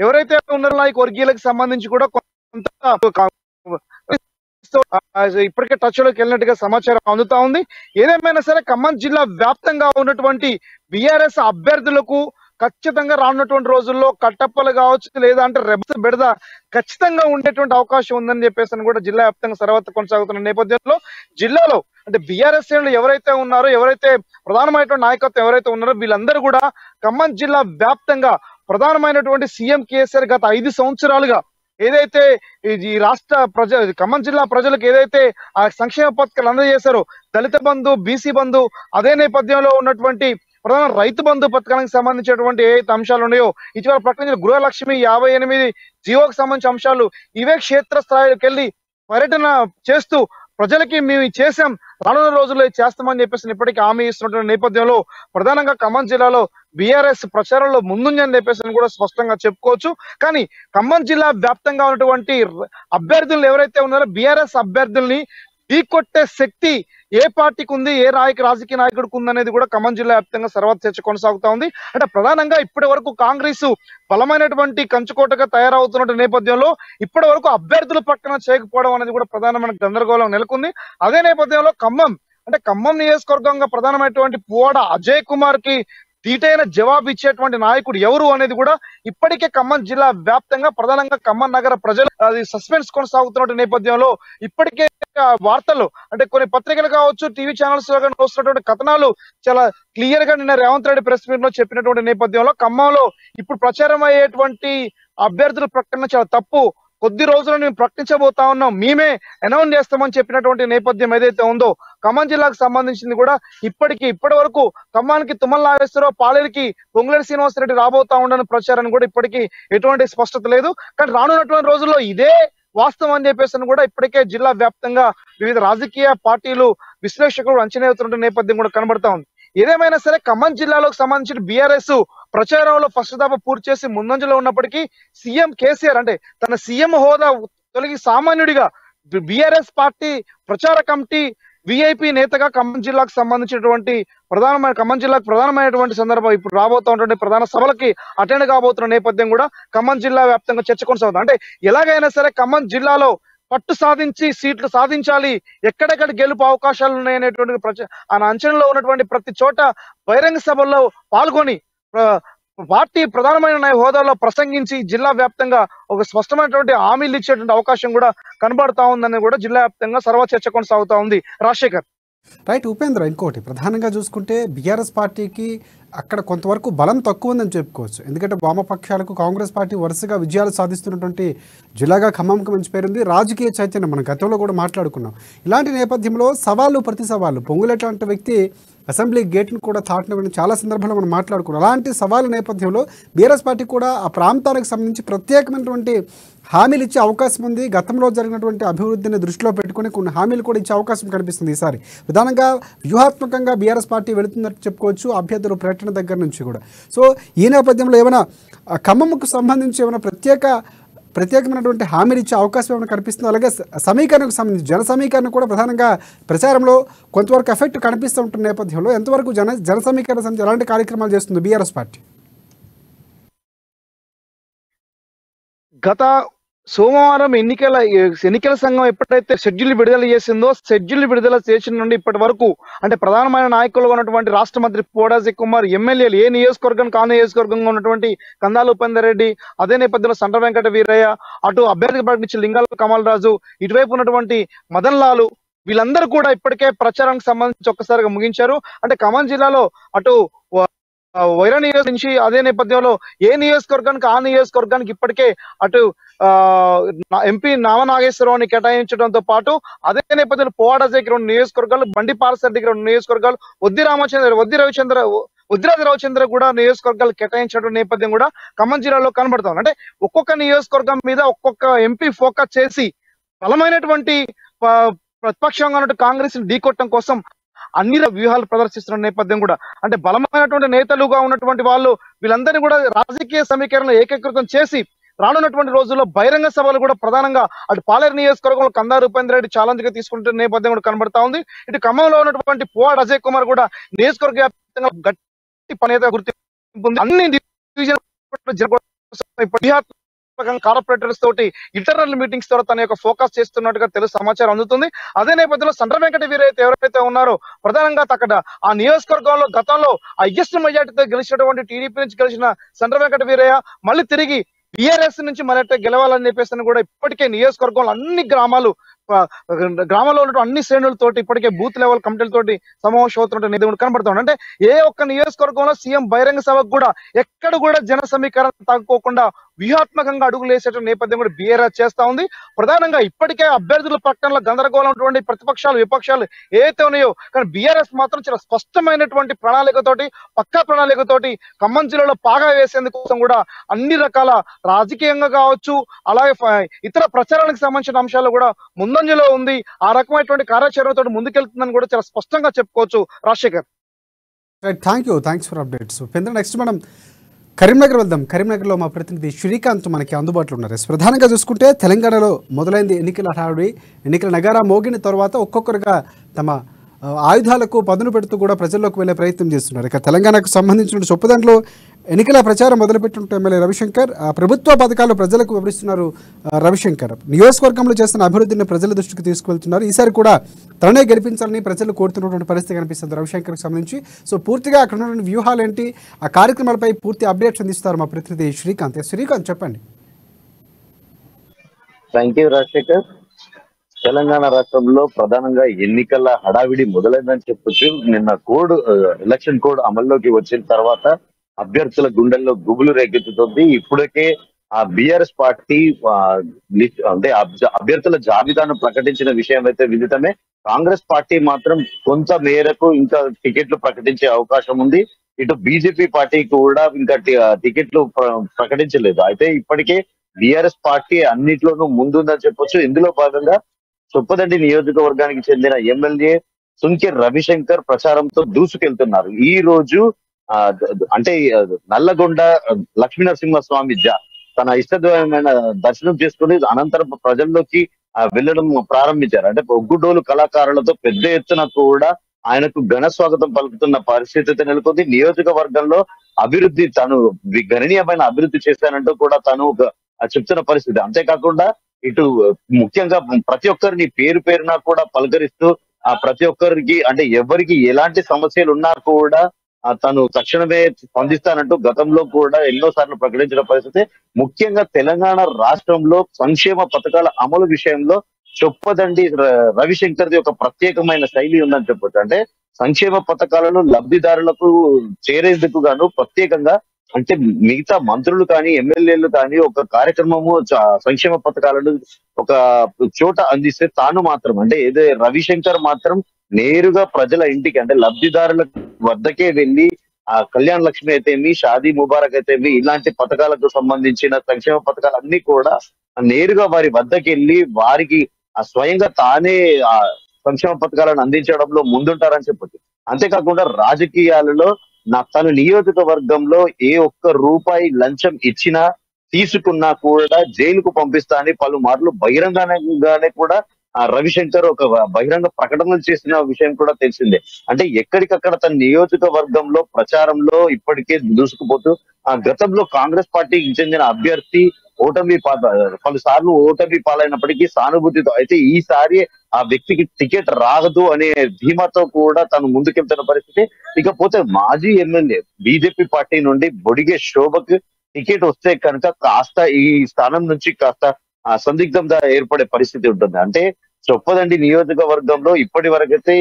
S3: ఎవరైతే ఉన్నారో నాయకు వర్గీయులకు సంబంధించి కూడా కొంత ఇప్పటికే టచ్ లోకి వెళ్ళినట్టుగా సమాచారం అందుతా ఉంది. ఏదేమైనా సరే ఖమ్మం జిల్లా వ్యాప్తంగా ఉన్నటువంటి బీఆర్ఎస్ అభ్యర్థులకు ఖచ్చితంగా రానున్నటువంటి రోజుల్లో కట్టప్పలు కావచ్చు లేదా అంటే రెబస్ బెడద ఖచ్చితంగా ఉండేటువంటి అవకాశం ఉందని చెప్పేసి కూడా జిల్లా వ్యాప్తంగా సర్వత్ర కొనసాగుతున్న నేపథ్యంలో జిల్లాలో అంటే బీఆర్ఎస్ శ్రేణులు ఎవరైతే ఉన్నారో ఎవరైతే ప్రధానమైనటువంటి నాయకత్వం ఎవరైతే ఉన్నారో వీళ్ళందరూ కూడా ఖమ్మం జిల్లా వ్యాప్తంగా ప్రధానమైనటువంటి సీఎం కేసీఆర్ గత 5 సంవత్సరాలుగా ఏదైతే ఈ రాష్ట్ర ఖమ్మం జిల్లా ప్రజలకు ఏదైతే ఆ సంక్షేమ పథకాలు అందజేశారో దళిత బంధు బీసీ బంధు అదే నేపథ్యంలో ఉన్నటువంటి ప్రధాన రైతు బంధు పథకానికి సంబంధించినటువంటి ఏదైతే అంశాలు ఉన్నాయో ఇటీవల ప్రకటించిన గృహలక్ష్మి 58 జీవోకి సంబంధించిన అంశాలు ఇవే క్షేత్ర స్థాయికి వెళ్ళి పర్యటన చేస్తూ ప్రజలకి మేము చేసాం రానున్న రోజుల్లో చేస్తామని చెప్పేసి ఇప్పటికీ హామీ ఇస్తున్నటువంటి నేపథ్యంలో ప్రధానంగా ఖమ్మం జిల్లాలో బీఆర్ఎస్ ప్రచారంలో ముందుందని చెప్పేసి కూడా స్పష్టంగా చెప్పుకోవచ్చు. కానీ ఖమ్మం జిల్లా వ్యాప్తంగా ఉన్నటువంటి అభ్యర్థులు ఎవరైతే ఉన్నారో బీఆర్ఎస్ అభ్యర్థుల్ని ఢీకొట్టే శక్తి ఏ పార్టీకి ఉంది ఏ రాజకీయ నాయకుడికి ఉంది అనేది కూడా ఖమ్మం జిల్లా వ్యాప్తంగా సర్వత్ర చర్చ కొనసాగుతా ఉంది. అంటే ప్రధానంగా ఇప్పటి వరకు కాంగ్రెస్ బలమైనటువంటి కంచుకోటగా తయారవుతున్న నేపథ్యంలో ఇప్పటి వరకు అభ్యర్థుల పక్కన చేయకపోవడం అనేది కూడా ప్రధానమైన గందరగోళం నెలకొంది. అదే నేపథ్యంలో ఖమ్మం నియోజకవర్గంగా ప్రధానమైనటువంటి పువ్వాడ అజయ్ కుమార్ కి తీటైన జవాబు ఇచ్చేటువంటి నాయకుడు ఎవరు అనేది కూడా ఇప్పటికే ఖమ్మం జిల్లా వ్యాప్తంగా ప్రధానంగా ఖమ్మం నగర ప్రజలు అది సస్పెన్స్ కొనసాగుతున్న నేపథ్యంలో ఇప్పటికే వార్తలు అంటే కొన్ని పత్రికలు కావచ్చు టీవీ ఛానల్స్ లో వస్తున్నటువంటి కథనాలు చాలా క్లియర్ గా నిన్న రేవంత్ రెడ్డి ప్రెస్ మీట్ లో చెప్పినటువంటి నేపథ్యంలో ఖమ్మంలో ఇప్పుడు ప్రచారం అయ్యేటువంటి అభ్యర్థుల ప్రకటన చాలా తప్పు, కొద్ది రోజులు మేము ప్రకటించబోతా ఉన్నాం, మేమే అనౌన్స్ చేస్తామని చెప్పినటువంటి నేపథ్యం ఏదైతే ఉందో ఖమ్మం జిల్లాకు సంబంధించింది కూడా ఇప్పటి వరకు ఖమ్మానికి తుమ్మల నాగేశ్వరరావు పాలేరుకి పొంగులేటి శ్రీనివాస్ రెడ్డి రాబోతా ఉండని ప్రచారం కూడా ఇప్పటికీ ఎటువంటి స్పష్టత లేదు. కానీ రానున్నటువంటి రోజుల్లో ఇదే వాస్తవం అని చెప్పేసి కూడా ఇప్పటికే జిల్లా వ్యాప్తంగా వివిధ రాజకీయ పార్టీలు విశ్లేషకులు అంచనా వేస్తున్న నేపథ్యం కూడా కనబడతా ఉంది. ఏదేమైనా సరే ఖమ్మం జిల్లాలోకి సంబంధించిన బీఆర్ఎస్ ప్రచారంలో ఫస్ట్ దఫా పూర్తి చేసి ముందంజలో ఉన్నప్పటికీ సీఎం కేసీఆర్ అంటే తన సీఎం హోదా తొలగి సామాన్యుడిగా బీఆర్ఎస్ పార్టీ ప్రచార కమిటీ విఐపి నేతగా ఖమ్మం జిల్లాకు సంబంధించినటువంటి ఖమ్మం జిల్లాకు ప్రధానమైనటువంటి సందర్భం ఇప్పుడు రాబోతున్నటువంటి ప్రధాన సభలకి అటెండ్ కాబోతున్న నేపథ్యం కూడా ఖమ్మం జిల్లా వ్యాప్తంగా చర్చ కొనసాగుతుంది. అంటే ఎలాగైనా సరే ఖమ్మం జిల్లాలో పట్టు సాధించి సీట్లు సాధించాలి, ఎక్కడెక్కడ గెలుపు అవకాశాలు ఉన్నాయనేటువంటి అంచనాలో ఉన్నటువంటి ప్రతి చోట బహిరంగ సభల్లో పాల్గొని పార్టీ ప్రధానమైన హోదాలో ప్రసంగించి జిల్లా వ్యాప్తంగా ఒక స్పష్టమైనటువంటి హామీలు ఇచ్చేటువంటి అవకాశం కూడా కనబడతా ఉందని కూడా జిల్లా వ్యాప్తంగా సర్వ చర్చ కొనసాగుతా ఉంది. రాజశేఖర్
S1: రైట్. ఉపేంద్ర, ఇంకోటి ప్రధానంగా చూసుకుంటే బీఆర్ఎస్ పార్టీకి అక్కడ కొంతవరకు బలం తక్కువ ఉందని చెప్పుకోవచ్చు. ఎందుకంటే వామపక్షాలకు కాంగ్రెస్ పార్టీ వరుసగా విజయాలు సాధిస్తున్నటువంటి జిల్లాగా ఖమ్మంకి మంచి పేరుంది. రాజకీయ చైతన్యం మనం గతంలో కూడా మాట్లాడుకున్నాం. ఇలాంటి నేపథ్యంలో సవాళ్ళు ప్రతి సవాళ్ళు పొంగులేటి లాంటి వ్యక్తి అసెంబ్లీ గేట్ను కూడా తాటిన చాలా సందర్భాల్లో మనం మాట్లాడుకున్నాం. అలాంటి సవాళ్ళ నేపథ్యంలో బీఆర్ఎస్ పార్టీ కూడా ఆ ప్రాంతానికి సంబంధించి ప్రత్యేకమైనటువంటి హామీలు ఇచ్చే అవకాశం ఉంది. గతంలో జరిగినటువంటి అభివృద్ధిని దృష్టిలో పెట్టుకుని కొన్ని హామీలు కూడా ఇచ్చే అవకాశం కనిపిస్తుంది. ఈసారి ప్రధానంగా వ్యూహాత్మకంగా బీఆర్ఎస్ పార్టీ వెళుతున్నట్టు చెప్పుకోవచ్చు అభ్యర్థుల ప్రకటన దగ్గర నుంచి కూడా. సో ఈ నేపథ్యంలో ఏమైనా ఖమ్మంకు సంబంధించి ఏమైనా ప్రత్యేకమైనటువంటి హామీలు ఇచ్చే అవకాశం ఏమైనా కనిపిస్తుంది? అలాగే సమీకరణకు సంబంధించి జన సమీకరణ కూడా ప్రధానంగా ప్రచారంలో కొంతవరకు ఎఫెక్ట్ కనిపిస్తూ ఉంటున్న నేపథ్యంలో ఎంతవరకు జన సమీకరణ సంబంధించి ఎలాంటి కార్యక్రమాలు చేస్తుంది బీఆర్ఎస్ పార్టీ?
S3: గత సోమవారం ఎన్నికల సంఘం ఎప్పుడైతే షెడ్యూల్ విడుదల చేసిందో షెడ్యూల్ విడుదల చేసిన నుండి ఇప్పటి వరకు అంటే ప్రధానమైన నాయకులుగా ఉన్నటువంటి రాష్ట్ర మంత్రి పువ్వాడ అజయ్ కుమార్, ఎమ్మెల్యేలు ఏ నియోజకవర్గం నియోజకవర్గంగా ఉన్నటువంటి కందాల ఉపేందర్ రెడ్డి, అదే నేపథ్యంలో సండ్ర వెంకట వీరయ్య, అటు అభ్యర్థిగా ప్రకటించిన లింగాల కమల్ రాజు, ఇటువైపు ఉన్నటువంటి మదన్ లాలు, వీళ్ళందరూ కూడా ఇప్పటికే ప్రచారానికి సంబంధించి ఒక్కసారిగా ముగించారు. అంటే ఖమ్మం జిల్లాలో అటు వైరా నియోజకవర్గం నుంచి అదే నేపథ్యంలో ఏ నియోజకవర్గానికి ఆ నియోజకవర్గానికి ఇప్పటికే అటు ఎంపీ నామనాగేశ్వరరావుని కేటాయించడంతో పాటు అదే నేపథ్యంలో పోవాడ దగ్గర ఉన్న నియోజకవర్గాలు, బండి పాలసర్ దగ్గర ఉన్న నియోజకవర్గాలు, ఉద్దిరాజ రవిచంద్ర కూడా నియోజకవర్గాలు కేటాయించడం నేపథ్యం కూడా ఖమ్మం జిల్లాలో కనబడుతుంది. అంటే ఒక్కొక్క నియోజకవర్గం మీద ఒక్కొక్క ఎంపీ ఫోకస్ చేసి బలమైనటువంటి ప్రతిపక్షంగా ఉన్నట్టు కాంగ్రెస్ ని ఢీకొట్టడం కోసం అన్ని వ్యూహాలు ప్రదర్శిస్తున్న నేపథ్యం కూడా, అంటే బలమైనటువంటి నేతలుగా ఉన్నటువంటి వాళ్ళు వీళ్ళందరినీ కూడా రాజకీయ సమీకరణ ఏకీకృతం చేసి రానున్నటువంటి రోజుల్లో బహిరంగ సభలు కూడా ప్రధానంగా అటు పాలేరు నియోజకవర్గంలో కందారు ఉపేంద్ర రెడ్డి ఛాలెంజ్ గా తీసుకుంటున్న నేపథ్యం కూడా కనబడతా ఉంది. ఇటు ఖమ్మంలో ఉన్నటువంటి పువ్వాడ అజయ్ కుమార్ కూడా నియోజకవర్గ వ్యాప్తంగా గట్టి పనేత గుర్తింపు ఉంది. అన్ని డివిజన్ కార్పొరేటర్స్ తోటి ఇంటర్నల్ మీటింగ్స్ ద్వారా తన యొక్క ఫోకస్ చేస్తున్నట్టుగా సమాచారం అందుతుంది. అదే నేపథ్యంలో సండ్ర వెంకట వీరయ్య ఎవరైతే ఉన్నారో ప్రధానంగా అక్కడ ఆ నియోజకవర్గంలో గతంలో హైయెస్ట్ మెజార్టీతో గెలిచినటువంటి టీడీపీ నుంచి గెలిచిన సండ్ర వెంకట వీరయ్య మళ్ళీ తిరిగి టీఆర్ఎస్ నుంచి మరట గెలవాలని చెప్పేసి కూడా ఇప్పటికే నియోజకవర్గంలో అన్ని గ్రామాల్లో ఉన్న అన్ని శ్రేణులతోటి ఇప్పటికే బూత్ లెవెల్ కమిటీలతోటి సమావేశం అవుతున్నట్టు నిధులు కనబడుతుంది. అంటే ఏ ఒక్క నియోజకవర్గంలో సీఎం బహిరంగ సభకు కూడా ఎక్కడ కూడా జన సమీకరణ తగ్గుకోకుండా వ్యూహాత్మకంగా అడుగులు వేసేటువంటి నేపథ్యం కూడా బీఆర్ఎస్ చేస్తా ఉంది. ప్రధానంగా ఇప్పటికే అభ్యర్థుల ప్రకటనలో గందరగోళం ఉన్నటువంటి ప్రతిపక్షాలు విపక్షాలు ఏవైతే ఉన్నాయో, కానీ బీఆర్ఎస్ మాత్రం చాలా స్పష్టమైనటువంటి ప్రణాళికతోటి పక్కా ప్రణాళికతోటి ఖమ్మం జిల్లాలో పాగా వేసేందుకోసం కూడా అన్ని రకాల రాజకీయంగా కావచ్చు, అలాగే ఇతర ప్రచారానికి సంబంధించిన అంశాలు కూడా ముందంజలో ఉంది. ఆ రకమైనటువంటి కార్యాచరణతో ముందుకెళ్తుందని కూడా చాలా స్పష్టంగా చెప్పుకోవచ్చు. Rajasekhar,
S1: thanks for updates. Next మనం కరీంనగర్ వెళ్దాం. కరీంనగర్లో మా ప్రతినిధి శ్రీకాంత్ మనకి అందుబాటులో ఉన్నారు. ప్రధానంగా చూసుకుంటే తెలంగాణలో మొదలైంది ఎన్నికల హడావుడి. ఎన్నికల నగారా మోగిన తర్వాత ఒక్కొక్కరుగా తమ ఆయుధాలకు పదును పెడుతూ కూడా ప్రజల్లోకి వెళ్లే ప్రయత్నం చేస్తున్నారు. ఇక తెలంగాణకు సంబంధించిన చొప్పుదంట్లో ఎన్నికల ప్రచారం మొదలుపెట్టిన ఎమ్మెల్యే రవిశంకర్ ప్రభుత్వ పథకాలు ప్రజలకు వివరిస్తున్నారు. రవిశంకర్ నియోజకవర్గంలో చేస్తున్న అభివృద్ధిని ప్రజల దృష్టికి తీసుకువెళ్తున్నారు. ఈసారి కూడా తననే గెలిపించాలని ప్రజలు కోరుతున్నటువంటి పరిస్థితి కనిపిస్తుంది రవిశంకర్కి సంబంధించి. సో పూర్తిగా అక్కడ ఉన్నటువంటి వ్యూహాలు ఏంటి, ఆ కార్యక్రమాలపై పూర్తి అప్డేట్స్ అందిస్తారు మా ప్రతినిధి శ్రీకాంత్. శ్రీకాంత్, చెప్పండి.
S4: Thank you Rajasekhar. తెలంగాణ రాష్ట్రంలో ప్రధానంగా ఎన్నికల హడావిడి మొదలైందని చెప్పొచ్చు. నిన్న ఎలక్షన్ కోడ్ అమల్లోకి వచ్చిన తర్వాత అభ్యర్థుల గుండెల్లో గుబులు రేకెత్తుతుంది. ఇప్పటికే ఆ బీఆర్ఎస్ పార్టీ అంటే అభ్యర్థుల జాబితాను ప్రకటించిన విషయం అయితే విదితమే. కాంగ్రెస్ పార్టీ మాత్రం కొంత మేరకు ఇంకా టికెట్లు ప్రకటించే అవకాశం ఉంది. ఇటు బీజేపీ పార్టీ కూడా ఇంకా టికెట్లు ప్రకటించలేదు. అయితే ఇప్పటికే బీఆర్ఎస్ పార్టీ అన్నిట్లోనూ ముందుందని చెప్పొచ్చు. ఇందులో భాగంగా చొప్పదండి నియోజకవర్గానికి చెందిన ఎమ్మెల్యే సుంకె రవిశంకర్ ప్రచారంతో దూసుకెళ్తున్నారు. ఈ రోజు అంటే నల్లగొండ లక్ష్మీనరసింహస్వామి తన ఇష్టమైన దర్శనం చేసుకుని అనంతరం ప్రజల్లోకి వెళ్ళడం ప్రారంభించారు. అంటే ఒగ్గుడోలు కళాకారులతో పెద్ద ఎత్తున కూడా ఆయనకు ఘన స్వాగతం పలుకుతున్న పరిస్థితి నెలకొంది. నియోజకవర్గంలో అభివృద్ధి తను గణనీయమైన అభివృద్ధి చేశానంటూ కూడా తను చెప్తున్న పరిస్థితి. అంతేకాకుండా ఇటు ముఖ్యంగా ప్రతి ఒక్కరిని పేరు పేరున కూడా పలకరిస్తూ ప్రతి ఒక్కరికి అంటే ఎవరికి ఎలాంటి సమస్యలు ఉన్నా కూడా తను తక్షణమే స్పందిస్తానంటూ గతంలో కూడా ఎన్నో సార్లు ప్రకటించిన పరిస్థితి. ముఖ్యంగా తెలంగాణ రాష్ట్రంలో సంక్షేమ పథకాల అమలు విషయంలో చొప్పదండి రవిశంకర్ది ఒక ప్రత్యేకమైన శైలి ఉందని చెప్పొచ్చు. అంటే సంక్షేమ పథకాలను లబ్ధిదారులకు చేరేందుకు గాను ప్రత్యేకంగా అంటే మిగతా మంత్రులు కానీ ఎమ్మెల్యేలు కానీ ఒక కార్యక్రమము సంక్షేమ పథకాలను ఒక చోట అందిస్తే తాను మాత్రం అంటే ఏదో రవిశంకర్ మాత్రం నేరుగా ప్రజల ఇంటికి అంటే లబ్ధిదారుల వద్దకే వెళ్ళి ఆ కళ్యాణ లక్ష్మి అయితేమి, షాదీ ముబారక్ అయితేమి, ఇలాంటి పథకాలకు సంబంధించిన సంక్షేమ పథకాలన్నీ కూడా నేరుగా వారి వద్దకి వెళ్ళి వారికి స్వయంగా తానే ఆ సంక్షేమ పథకాలను అందించడంలో ముందుంటారని చెప్పొచ్చు. అంతేకాకుండా రాజకీయాలలో తన నియోజకవర్గంలో ఏ ఒక్క రూపాయి లంచం ఇచ్చినా తీసుకున్నా కూడా జైలుకు పంపిస్తా అని పలుమార్లు బహిరంగంగానే కూడా రవిశంకర్ ఒక బహిరంగ ప్రకటనలు చేసిన విషయం కూడా తెలిసిందే. అంటే ఎక్కడికక్కడ తన నియోజకవర్గంలో ప్రచారంలో ఇప్పటికే దూసుకుపోతూ గతంలో కాంగ్రెస్ పార్టీకి చెందిన అభ్యర్థి పలుసార్లు ఓటమి పాలైనప్పటికీ సానుభూతితో అయితే ఈసారి ఆ వ్యక్తికి టికెట్ రాదు అనే ధీమాతో కూడా తను ముందుకెళ్తున్న పరిస్థితి. ఇకపోతే మాజీ ఎమ్మెల్యే బీజేపీ పార్టీ నుండి బొడిగే శోభకు టికెట్ వస్తే కనుక కాస్త ఈ స్థానం నుంచి కాస్త సందిగ్ధంగా ఏర్పడే పరిస్థితి ఉంటుంది. అంటే చొప్పదండి నియోజకవర్గంలో ఇప్పటి వరకైతే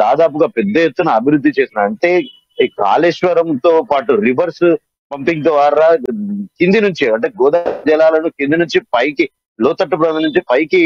S4: దాదాపుగా పెద్ద ఎత్తున అభివృద్ధి చేసిన అంటే ఈ కాళేశ్వరంతో పాటు రివర్స్ పంపింగ్ ద్వారా కింది నుంచి అంటే గోదావరి జలాలను కింది నుంచి పైకి లోతట్టు ప్రాంతం నుంచి పైకి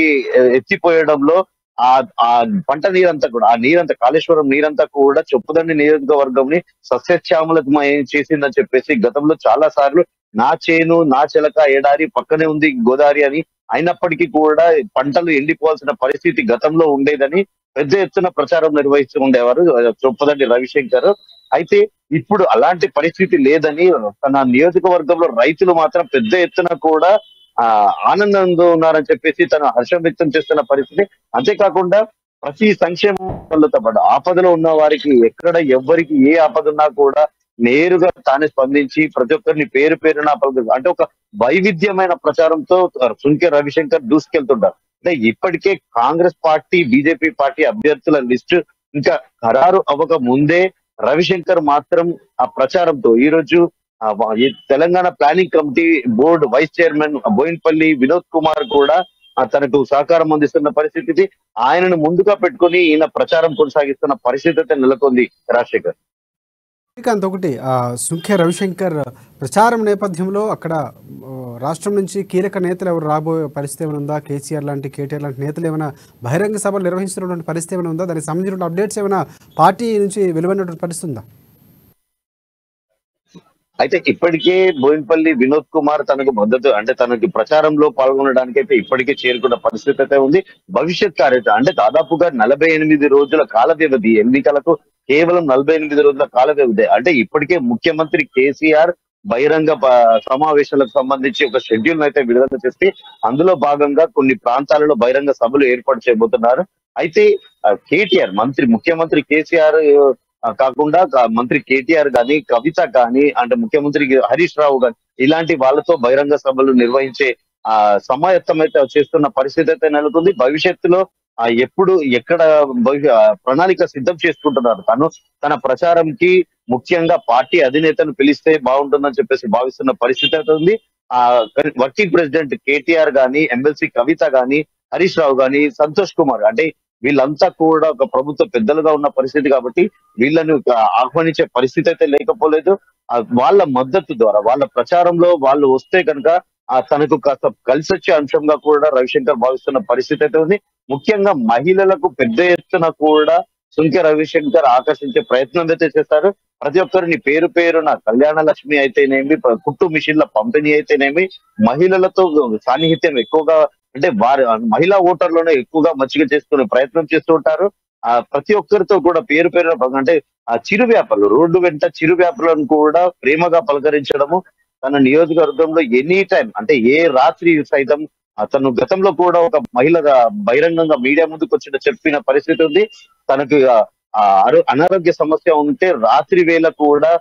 S4: ఎత్తిపోయడంలో ఆ ఆ పంట నీరంతా కూడా ఆ నీరంతా కాళేశ్వరం నీరంతా కూడా చొప్పుదండి నియోజకవర్గంని సస్యశ్యామలమయం చేసిందని చెప్పేసి గతంలో చాలా సార్లు నా చేను నా చిలక ఎడారి పక్కనే ఉంది గోదావరి అని అయినప్పటికీ కూడా పంటలు ఎండిపోవాల్సిన పరిస్థితి గతంలో ఉండేదని పెద్ద ఎత్తున ప్రచారం నిర్వహిస్తూ ఉండేవారు చొప్పదండి రవిశంకర్. అయితే ఇప్పుడు అలాంటి పరిస్థితి లేదని తన నియోజకవర్గంలో రైతులు మాత్రం పెద్ద ఎత్తున కూడా ఆనందంగా ఉన్నారని చెప్పేసి తన హర్షం వ్యక్తం చేస్తున్న పరిస్థితి. అంతేకాకుండా ప్రతి సంక్షేమంతో పాటు ఆపదలో ఉన్న వారికి ఎక్కడ ఎవ్వరికి ఏ ఆపద ఉన్నా కూడా నేరుగా తానే స్పందించి ప్రతి ఒక్కరిని పేరు పేరున అంటే ఒక వైవిధ్యమైన ప్రచారంతో సుంకె రవిశంకర్ దూసుకెళ్తుంటారు. అంటే ఇప్పటికే కాంగ్రెస్ పార్టీ బీజేపీ పార్టీ అభ్యర్థుల లిస్టు ఇంకా ఖరారు అవ్వక ముందే రవిశంకర్ మాత్రం ఆ ప్రచారంతో ఈ రోజు ఈ Telangana planning committee board vice chairman Boinpally Vinod Kumar కూడా తనకు సహకారం అందిస్తున్న పరిస్థితి. ఆయనను ముందుగా పెట్టుకుని ఈయన ప్రచారం కొనసాగిస్తున్న పరిస్థితి అయితే నెలకొంది రాజశేఖర్.
S1: శ్రీకాంత్, ఒకటి సుంఖ్య రవిశంకర్ ప్రచారం నేపథ్యంలో అక్కడ రాష్ట్రం నుంచి కీలక నేతలు ఎవరు రాబోయే పరిస్థితి ఏమైనా ఉందా? కేసీఆర్ లాంటి కేటీఆర్ లాంటి నేతలు ఏమైనా బహిరంగ సభలు నిర్వహిస్తున్నటువంటి పరిస్థితి ఏమైనా ఉందా? దానికి సంబంధించిన అప్డేట్స్ ఏమైనా పార్టీ నుంచి వెలువడినటువంటి పరిస్థితి ఉందా?
S4: అయితే ఇప్పటికే బోయిన్పల్లి వినోద్ కుమార్ తనకు మద్దతు అంటే తనకి ప్రచారంలో పాల్గొనడానికి అయితే ఇప్పటికే చేరుకున్న పరిస్థితి అయితే ఉంది. భవిష్యత్ కార్యాచరణ అంటే దాదాపుగా 48 రోజుల కాల వ్యవధి, ఎన్నికలకు కేవలం 48 రోజుల కాల వ్యవధి. అంటే ఇప్పటికే ముఖ్యమంత్రి కేసీఆర్ బహిరంగ సమావేశాలకు సంబంధించి ఒక షెడ్యూల్ అయితే విడుదల చేసి అందులో భాగంగా కొన్ని ప్రాంతాలలో బహిరంగ సభలు ఏర్పాటు చేయబోతున్నారు. అయితే కేటీఆర్ ముఖ్యమంత్రి కేసీఆర్ కాకుండా మంత్రి కేటీఆర్ గాని, కవిత కానీ, అంటే ముఖ్యమంత్రి హరీష్ రావు గాని ఇలాంటి వాళ్ళతో బహిరంగ సభలు నిర్వహించే సమాయత్తం అయితే చేస్తున్న పరిస్థితి అయితే నెలకొంది. భవిష్యత్తులో ఎప్పుడు ఎక్కడ ప్రణాళిక సిద్ధం చేసుకుంటున్నారు. తన ప్రచారంకి ముఖ్యంగా పార్టీ అధినేతను పిలిస్తే బాగుంటుందని చెప్పేసి భావిస్తున్న పరిస్థితి అయితే ఉంది. వర్కింగ్ ప్రెసిడెంట్ కేటీఆర్ గాని, ఎమ్మెల్సీ కవిత గాని, హరీష్ రావు గాని, సంతోష్ కుమార్ అంటే వీళ్ళంతా కూడా ఒక ప్రభుత్వ పెద్దలుగా ఉన్న పరిస్థితి కాబట్టి వీళ్ళను ఆహ్వానించే పరిస్థితి అయితే లేకపోలేదు. వాళ్ళ మద్దతు ద్వారా వాళ్ళ ప్రచారంలో వాళ్ళు వస్తే కనుక తనకు కాస్త కలిసి వచ్చే అంశంగా కూడా రవిశంకర్ భావిస్తున్న పరిస్థితి అయితే ఉంది. ముఖ్యంగా మహిళలకు పెద్ద ఎత్తున కూడా సుంకె రవిశంకర్ ఆకర్షించే ప్రయత్నం అయితే చేస్తారు. ప్రతి ఒక్కరిని పేరు పేరున కళ్యాణ లక్ష్మి అయితేనేమి, కుట్టు మిషన్ల పంపిణీ అయితేనేమి, మహిళలతో సాన్నిహిత్యం ఎక్కువగా అంటే వారి మహిళా ఓటర్లను ఎక్కువగా మచ్చిక చేసుకునే ప్రయత్నం చేస్తూ ఉంటారు. ప్రతి ఒక్కరితో కూడా పేరు పేరున అంటే చిరు వ్యాపారులు, రోడ్డు వెంట చిరు వ్యాపారులను కూడా ప్రేమగా పలకరించడము తన నియోజకవర్గంలో ఎనీ టైం అంటే ఏ రాత్రి సైతం తను గతంలో కూడా ఒక మహిళగా బహిరంగంగా మీడియా ముందుకు వచ్చిన చెప్పిన పరిస్థితి ఉంది. తనకు అనారోగ్య సమస్య ఉంటే రాత్రి వేళ కూడా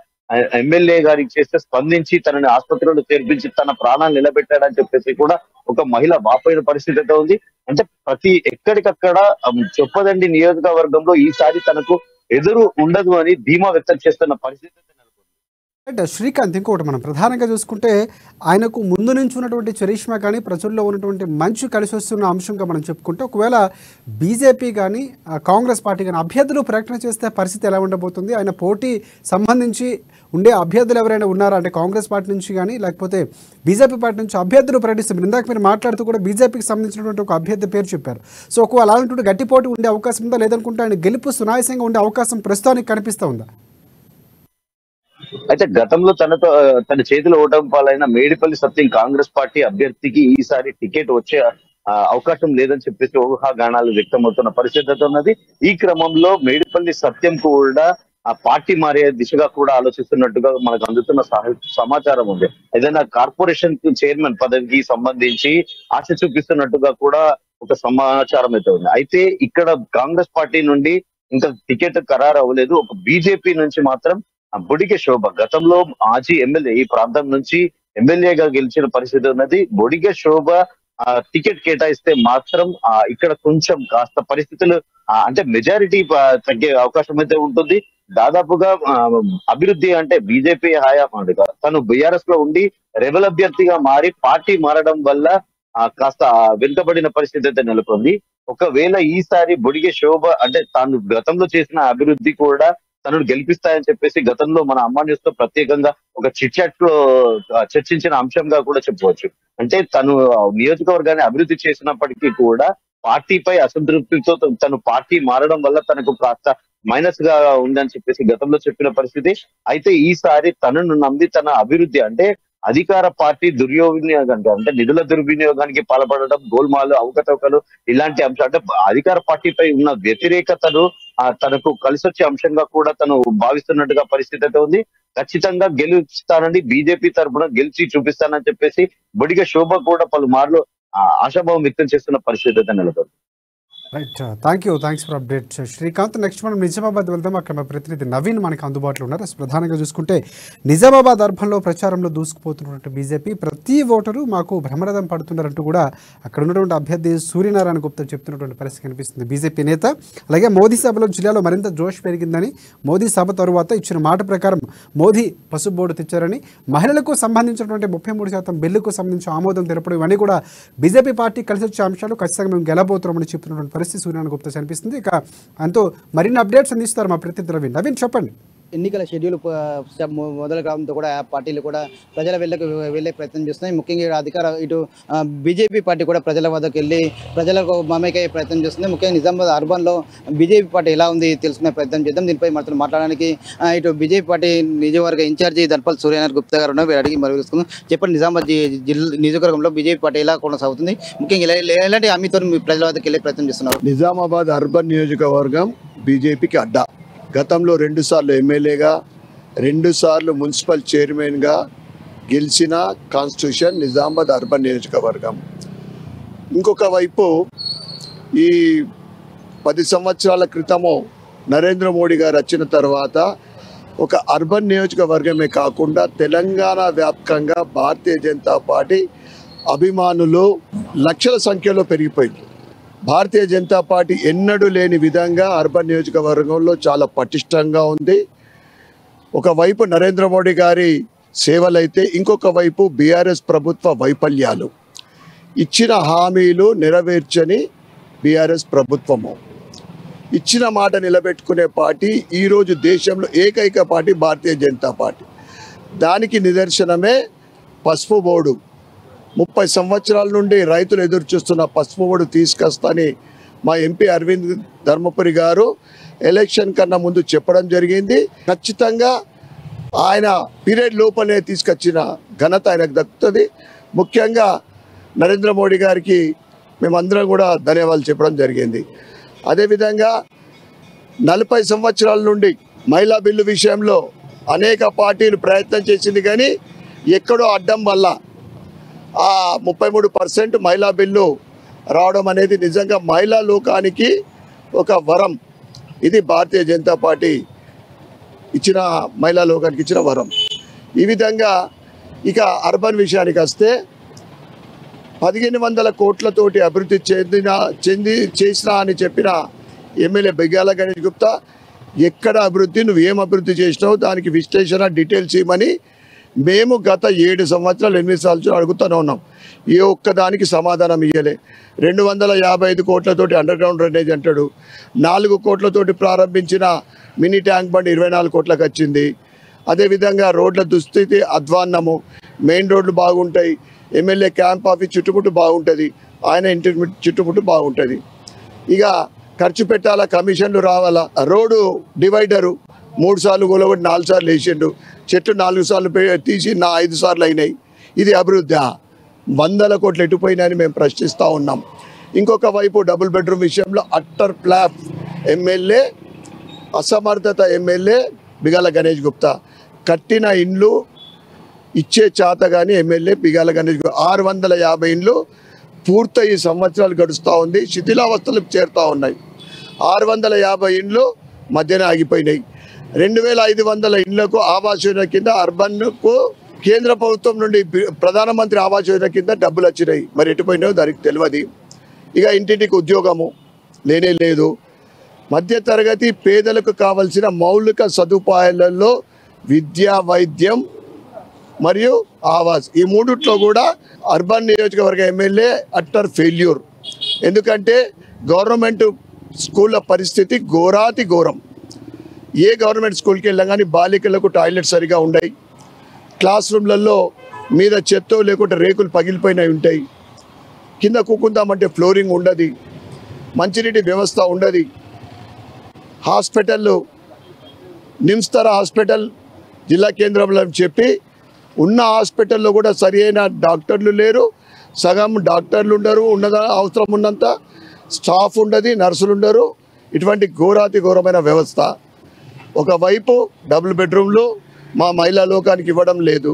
S4: ఎమ్మెల్యే గారికి చేస్తే స్పందించి తనని ఆసుపత్రిలో చేర్పించి తన ప్రాణాలు నిలబెట్టాడని చెప్పేసి కూడా ఒక మహిళ వాపోయిన పరిస్థితి అయితే ఉంది. అంటే ఎక్కడికక్కడ చొప్పదండి నియోజకవర్గంలో ఈసారి తనకు ఎదురు ఉండదు అని ధీమా వ్యక్తం చేస్తున్న పరిస్థితి.
S1: అంటే శ్రీకాంత్, ఇంకొకటి మనం ప్రధానంగా చూసుకుంటే ఆయనకు ముందు నుంచి ఉన్నటువంటి చరిష్మా కానీ ప్రజల్లో ఉన్నటువంటి మంచి కలిసి వస్తున్న అంశంగా మనం చెప్పుకుంటే ఒకవేళ బీజేపీ కానీ కాంగ్రెస్ పార్టీ కానీ అభ్యర్థులు ప్రకటన చేస్తే పరిస్థితి ఎలా ఉండబోతుంది? ఆయన పోటీ సంబంధించి ఉండే అభ్యర్థులు ఎవరైనా ఉన్నారా? అంటే కాంగ్రెస్ పార్టీ నుంచి కానీ లేకపోతే బీజేపీ పార్టీ నుంచి అభ్యర్థులు ప్రకటిస్తారు. ఇందాక మీరు మాట్లాడుతూ కూడా బీజేపీకి సంబంధించినటువంటి ఒక అభ్యర్థి పేరు చెప్పారు. సో ఒకవేళ అలాంటి గట్టి పోటీ ఉండే అవకాశం ఉందా? లేదనుకుంటే ఆయన గెలుపు సునాయాసంగా ఉండే అవకాశం ప్రస్తుతానికి కనిపిస్తూ ఉందా?
S4: అయితే గతంలో తన చేతిలో ఓటమి పాలైన మేడిపల్లి సత్యం కాంగ్రెస్ పార్టీ అభ్యర్థికి ఈసారి టికెట్ వచ్చే అవకాశం లేదని చెప్పేసి ఊహాగానాలు వ్యక్తమవుతున్న పరిస్థితి ఉన్నది. ఈ క్రమంలో మేడిపల్లి సత్యం కూడా ఆ పార్టీ మారే దిశగా కూడా ఆలోచిస్తున్నట్టుగా మనకు అందుతున్న సమాచారం ఉంది. ఏదైనా కార్పొరేషన్ చైర్మన్ పదవికి సంబంధించి ఆశ చూపిస్తున్నట్టుగా కూడా ఒక సమాచారం అయితే ఉంది. అయితే ఇక్కడ కాంగ్రెస్ పార్టీ నుండి ఇంకా టికెట్ ఖరారు అవ్వలేదు. ఒక బీజేపీ నుంచి మాత్రం బొడిగె శోభ గతంలో మాజీ ఎమ్మెల్యే, ఈ ప్రాంతం నుంచి ఎమ్మెల్యేగా గెలిచిన పరిస్థితి ఉన్నది. బొడిగె శోభ టికెట్ కేటాయిస్తే మాత్రం ఇక్కడ కొంచెం కాస్త పరిస్థితులు అంటే మెజారిటీ తగ్గే అవకాశం అయితే ఉంటుంది. దాదాపుగా అభివృద్ధి అంటే బీజేపీ హయాం తను బీఆర్ఎస్ లో ఉండి రెబల్ అభ్యర్థిగా మారి పార్టీ మారడం వల్ల కాస్త వెనుకబడిన పరిస్థితి అయితే నెలకొంది. ఒకవేళ ఈసారి బొడిగె శోభ అంటే తాను గతంలో చేసిన అభివృద్ధి కూడా తనను గెలిపిస్తాయని చెప్పేసి గతంలో మన అమ్మా న్యూస్ తో ప్రత్యేకంగా ఒక చిట్ చాట్ లో చర్చించిన అంశంగా కూడా చెప్పవచ్చు. అంటే తను నియోజకవర్గాన్ని అభివృద్ధి చేసినప్పటికీ కూడా పార్టీపై అసంతృప్తితో తను పార్టీ మారడం వల్ల తనకు కాస్త మైనస్ గా ఉందని చెప్పేసి గతంలో చెప్పిన పరిస్థితి. అయితే ఈసారి తనను నమ్మి తన అభివృద్ధి అంటే అధికార పార్టీ దుర్వినియోగానికి అంటే నిధుల దుర్వినియోగానికి పాల్పడడం, గోల్మాలు, అవకతవకలు ఇలాంటి అంశాలు అంటే అధికార పార్టీపై ఉన్న వ్యతిరేకతను తనకు కలిసొచ్చే అంశంగా కూడా తను భావిస్తున్నట్టుగా పరిస్థితి అయితే ఉంది. ఖచ్చితంగా గెలుస్తానని బీజేపీ తరఫున గెలిచి చూపిస్తానని చెప్పేసి బొడిగ శోభ కూడా పలుమార్లు ఆశాభావం వ్యక్తం చేస్తున్న పరిస్థితి అయితే నెలకొంది.
S1: Right, thanks for update Srikanth. Next మనం నిజామాబాద్ వెళ్దాం. అక్కడ మా ప్రతినిధి నవీన్ మనకు అందుబాటులో ఉన్నారు. ప్రధానంగా చూసుకుంటే నిజామాబాద్ అర్బన్లో ప్రచారంలో దూసుకుపోతున్నటువంటి బీజేపీ ప్రతి ఓటరు మాకు బ్రహ్మరథం పడుతున్నారంటూ కూడా అక్కడ ఉన్నటువంటి అభ్యర్థి సూర్యనారాయణ గుప్తా చెప్తున్నటువంటి పరిస్థితి కనిపిస్తుంది. బీజేపీ నేత అలాగే మోదీ సభలో జిల్లాలో మరింత జోష్ పెరిగిందని, మోదీ సభ తరువాత ఇచ్చిన మాట ప్రకారం మోదీ పసుపు బోర్డు తెచ్చారని, మహిళలకు సంబంధించినటువంటి 33% బిల్లుకు సంబంధించిన ఆమోదం తెలపడం, ఇవన్నీ కూడా బీజేపీ పార్టీ కలిసి వచ్చే అంశాలు. ఖచ్చితంగా మేము గెలబోతున్నామని చెప్తున్నటువంటి పరిస్థితి సూర్యనారాయణ గుప్తా కనిపిస్తుంది. ఇక అంతో మరిన్ని అప్డేట్స్ అందిస్తారు మా ప్రతినిధి నవీన్. చెప్పండి.
S5: ఎన్నికల షెడ్యూల్ మొదలు కావడంతో కూడా ఆ పార్టీలు కూడా ప్రజల వెళ్ళే ప్రయత్నం చేస్తున్నాయి. ముఖ్యంగా ఇటు బీజేపీ పార్టీ కూడా ప్రజల వద్దకు వెళ్ళి ప్రజలకు మమేకయ్యే ప్రయత్నం చేస్తుంది. ముఖ్యంగా నిజామాబాద్ అర్బన్లో బీజేపీ పార్టీ ఎలా ఉంది తెలుసుకునే ప్రయత్నం చేద్దాం. దీనిపై మనతో మాట్లాడడానికి ఇటు బీజేపీ పార్టీ నియోజకవర్గ ఇన్ఛార్జి ధన్పాల్ సూర్యనారాయణ గుప్తా గారు ఉన్నారు. అడిగి మరి తెలుసుకుందాం. చెప్పండి, నిజామాబాద్ నియోజకవర్గంలో బీజేపీ పార్టీ ఎలా కొనసాగుతుంది, ముఖ్యంగా ఎలాంటి హామీతో ప్రజల వద్దకు వెళ్ళే ప్రయత్నం చేస్తున్నారు?
S6: నిజామాబాద్ అర్బన్ నియోజకవర్గం బీజేపీకి అడ్డా. గతంలో 2 సార్లు ఎమ్మెల్యేగా, 2 సార్లు మున్సిపల్ చైర్మన్గా గెలిచిన కాన్స్టిట్యూషన్ నిజామాబాద్ అర్బన్ నియోజకవర్గం. ఇంకొక వైపు ఈ 10 సంవత్సరాల క్రితము నరేంద్ర మోడీ గారు వచ్చిన తర్వాత ఒక అర్బన్ నియోజకవర్గమే కాకుండా తెలంగాణ వ్యాప్తంగా భారతీయ జనతా పార్టీ అభిమానులు లక్షల సంఖ్యలో పెరిగిపోయింది. భారతీయ జనతా పార్టీ ఎన్నడూ లేని విధంగా అర్బన్ నియోజకవర్గంలో చాలా పటిష్టంగా ఉంది. ఒకవైపు నరేంద్ర మోడీ గారి సేవలైతే ఇంకొక వైపు బీఆర్ఎస్ ప్రభుత్వ వైఫల్యాలు, ఇచ్చిన హామీలు నెరవేర్చని బీఆర్ఎస్ ప్రభుత్వము. ఇచ్చిన మాట నిలబెట్టుకునే పార్టీ ఈరోజు దేశంలో ఏకైక పార్టీ భారతీయ జనతా పార్టీ. దానికి నిదర్శనమే పసుపు బోర్డు. 30 సంవత్సరాల నుండి రైతులు ఎదురు చూస్తున్న పసుపు బోర్డు తీసుకొస్తాని మా ఎంపీ అరవింద్ ధర్మపురి గారు ఎలక్షన్ కన్నా ముందు చెప్పడం జరిగింది. ఖచ్చితంగా ఆయన పీరియడ్ లోపలే తీసుకొచ్చిన ఘనత ఆయనకు దక్కుతుంది. ముఖ్యంగా నరేంద్ర మోడీ గారికి మేమందరం కూడా ధన్యవాదాలు చెప్పడం జరిగింది. అదేవిధంగా 40 సంవత్సరాల నుండి మహిళా బిల్లు విషయంలో అనేక పార్టీలు ప్రయత్నం చేసింది, కానీ ఎక్కడో అడ్డం వల్ల ఆ 33% మహిళా బిల్లు రావడం అనేది నిజంగా మహిళా లోకానికి ఒక వరం. ఇది భారతీయ జనతా పార్టీ ఇచ్చిన మహిళా లోకానికి ఇచ్చిన వరం. ఈ విధంగా ఇక అర్బన్ విషయానికి వస్తే 1500 కోట్లతోటి అభివృద్ధి చేసినా అని చెప్పిన ఎమ్మెల్యే బిగ్యాల గణేష్ గుప్తా ఎక్కడ అభివృద్ధి, నువ్వు ఏం అభివృద్ధి చేసినావు, దానికి విశ్లేషణ డీటెయిల్స్ ఇవ్వమని మేము గత 7 సంవత్సరాలు 8 సంవత్సరాలు అడుగుతూనే ఉన్నాం. ఏ ఒక్కదానికి సమాధానం ఇవ్వలే. 255 కోట్లతోటి అండర్ గ్రౌండ్ డ్రైనేజ్ అంటాడు. 4 కోట్లతోటి ప్రారంభించిన మినీ ట్యాంక్ బండ్ 24 కోట్లకు వచ్చింది. అదేవిధంగా రోడ్ల దుస్థితి అధ్వాన్నము. మెయిన్ రోడ్లు బాగుంటాయి, ఎమ్మెల్యే క్యాంప్ ఆఫీస్ చుట్టుముట్టు బాగుంటుంది, ఆయన ఇంటి చుట్టుముట్టు బాగుంటుంది. ఇక ఖర్చు పెట్టాలా, కమిషన్లు రావాలా. రోడ్డు డివైడరు 3 సార్లు కూలగొట్టి 4 సార్లు వేసిండు. చెట్లు 4 సార్లు తీసి 5 సార్లు అయినాయి. ఇది అభివృద్ధి? 100 కోట్లు ఎటుపోయినాయని మేము ప్రశ్నిస్తూ ఉన్నాం. ఇంకొక వైపు డబుల్ బెడ్రూమ్ విషయంలో అట్టర్ ఫ్లాప్ ఎమ్మెల్యే, అసమర్థత ఎమ్మెల్యే బిగాల గణేష్ గుప్తా. కట్టిన ఇండ్లు ఇచ్చే చేత కానీ ఎమ్మెల్యే బిగాల గణేష్ గుప్తా 650 ఇండ్లు పూర్తయి సంవత్సరాలు గడుస్తూ ఉంది, శిథిలావస్థలకు చేరుతూ ఉన్నాయి. 650 ఇండ్లు మధ్యన ఆగిపోయినాయి. 2500 ఇండ్లకు ఆవాస్ యోజన కింద అర్బన్కు కేంద్ర ప్రభుత్వం నుండి ప్రధానమంత్రి ఆవాస్ యోజన కింద డబ్బులు వచ్చినాయి, మరి ఎటుపోయినాయో దానికి తెలియదు. ఇక ఇంటింటికి ఉద్యోగము లేనే లేదు. మధ్య తరగతి పేదలకు కావలసిన మౌలిక సదుపాయాలలో విద్య, వైద్యం మరియు ఆవాస్, ఈ మూడిట్లో కూడా అర్బన్ నియోజకవర్గ ఎమ్మెల్యే అట్టర్ ఫెయిల్యూర్. ఎందుకంటే గవర్నమెంట్ స్కూళ్ళ పరిస్థితి ఘోరాతి ఘోరం. ఏ గవర్నమెంట్ స్కూల్కి వెళ్ళాం కానీ బాలికలకు టాయిలెట్ సరిగా ఉండయి, క్లాస్ రూమ్లలో మీద చెత్త లేకుంటే రేకులు పగిలిపోయినవి ఉంటాయి, కింద కూకుందామంటే ఫ్లోరింగ్ ఉండదు, మంచినీటి వ్యవస్థ ఉండదు. హాస్పిటళ్ళు నిమ్స్తర హాస్పిటల్ జిల్లా కేంద్రంలో చెప్పి ఉన్న హాస్పిటల్లో కూడా సరి అయిన డాక్టర్లు లేరు, సగం డాక్టర్లు ఉండరు, అవసరం ఉన్నంత స్టాఫ్ ఉండదు, నర్సులు ఉండరు. ఇటువంటి ఘోరాతి ఘోరమైన వ్యవస్థ. ఒకవైపు డబుల్ బెడ్రూమ్లు మా మహిళా లోకానికి ఇవ్వడం లేదు,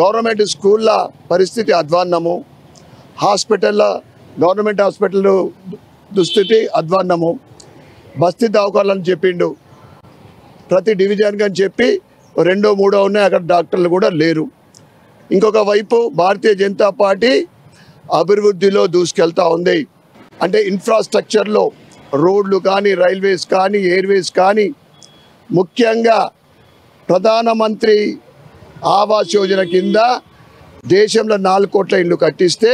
S6: గవర్నమెంట్ స్కూళ్ళ పరిస్థితి అధ్వాన్నము, గవర్నమెంట్ హాస్పిటల్ దుస్థితి అధ్వాన్నము. బస్తీ దవాఖానాలని చెప్పిండు, ప్రతి డివిజన్కి అని చెప్పి 2, 3 ఉన్నాయి, అక్కడ డాక్టర్లు కూడా లేరు. ఇంకొక వైపు భారతీయ జనతా పార్టీ అభివృద్ధిలో దూసుకెళ్తా ఉంది. అంటే ఇన్ఫ్రాస్ట్రక్చర్లో రోడ్లు కానీ, రైల్వేస్ కానీ, ఎయిర్వేస్ కానీ, ముఖ్యంగా ప్రధానమంత్రి ఆవాస్ యోజన కింద దేశంలో 4 కోట్ల ఇళ్ళు కట్టిస్తే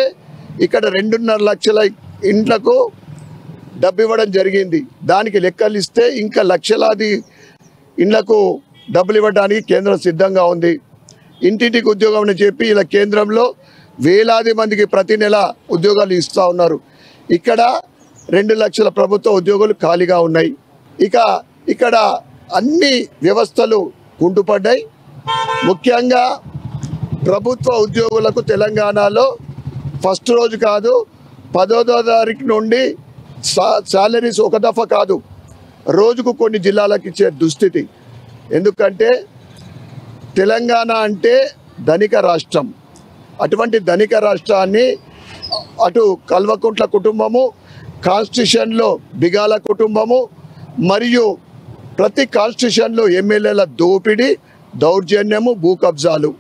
S6: ఇక్కడ 2.5 లక్షల ఇండ్లకు డబ్బు ఇవ్వడం జరిగింది. దానికి లెక్కలు ఇస్తే ఇంకా లక్షలాది ఇండ్లకు డబ్బులు ఇవ్వడానికి కేంద్రం సిద్ధంగా ఉంది. ఇంటింటికి ఉద్యోగం అని చెప్పి ఇలా కేంద్రంలో వేలాది మందికి ప్రతి నెల ఉద్యోగాలు ఇస్తూ ఉన్నారు. ఇక్కడ 2 లక్షల ప్రభుత్వ ఉద్యోగాలు ఖాళీగా ఉన్నాయి. ఇక్కడ అన్ని వ్యవస్థలు కుంటుపడ్డాయి. ముఖ్యంగా ప్రభుత్వ ఉద్యోగులకు తెలంగాణలో ఫస్ట్ రోజు కాదు 10వ తారీఖు నుండి శాలరీస్ ఒక దఫా కాదు, రోజుకు కొన్ని జిల్లాలకు ఇచ్చే దుస్థితి. ఎందుకంటే తెలంగాణ అంటే ధనిక రాష్ట్రం. అటువంటి ధనిక రాష్ట్రాన్ని అటు కల్వకుంట్ల కుటుంబము, కాన్స్టిట్యూషన్లో బిగాల కుటుంబము, మరియు ప్రతి కాన్స్టిట్యూషన్లో ఎమ్మెల్యేల దోపిడీ, దౌర్జన్యము, భూ కబ్జాలు.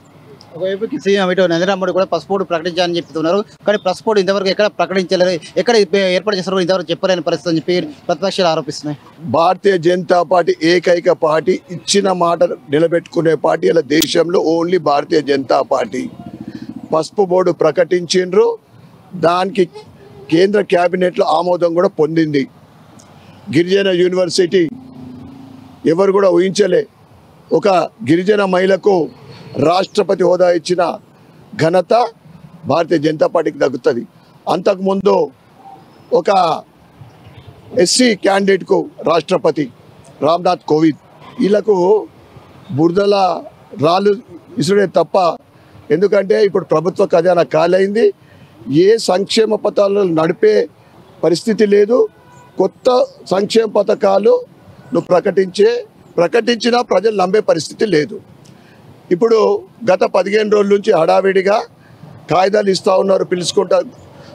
S5: ఒకవైపు సీఎం ఇటు నరేంద్ర మోడీ కూడా పసుపోడు ప్రకటించాలని చెప్తున్నారు, కానీ పసుపోడు ఇంతవరకు ఎక్కడ ప్రకటించలేదు, ఎక్కడ ఏర్పాటు చేస్తారు ఇంతవరకు చెప్పలేని పరిస్థితి అని చెప్పి ప్రతిపక్షాలు ఆరోపిస్తున్నాయి.
S6: భారతీయ జనతా పార్టీ ఏకైక పార్టీ, ఇచ్చిన మాట నిలబెట్టుకునే పార్టీ ఇలా దేశంలో ఓన్లీ భారతీయ జనతా పార్టీ. పసుపు బోర్డు ప్రకటించిండ్రు, దానికి కేంద్ర క్యాబినెట్లో ఆమోదం కూడా పొందింది. గిరిజన యూనివర్సిటీ ఎవరు కూడా ఊహించలే, ఒక గిరిజన మహిళకు రాష్ట్రపతి హోదా ఇచ్చిన ఘనత భారతీయ జనతా పార్టీకి దక్కుతుంది. అంతకుముందు ఒక ఎస్సీ క్యాండిడేట్కు రాష్ట్రపతి రామ్నాథ్ కోవింద్. వీళ్ళకు బురదల రాళ్ళు ఇసుడే తప్ప, ఎందుకంటే ఇప్పుడు ప్రభుత్వ ఖజానా ఖాళీ, ఏ సంక్షేమ పథకాలు నడిపే పరిస్థితి లేదు. కొత్త సంక్షేమ పథకాలు నువ్వు ప్రకటించినా ప్రజలు నమ్మే పరిస్థితి లేదు. ఇప్పుడు గత 15 రోజుల నుంచి హడావిడిగా కాయిదాలు ఇస్తూ ఉన్నారు, పిలుచుకుంటా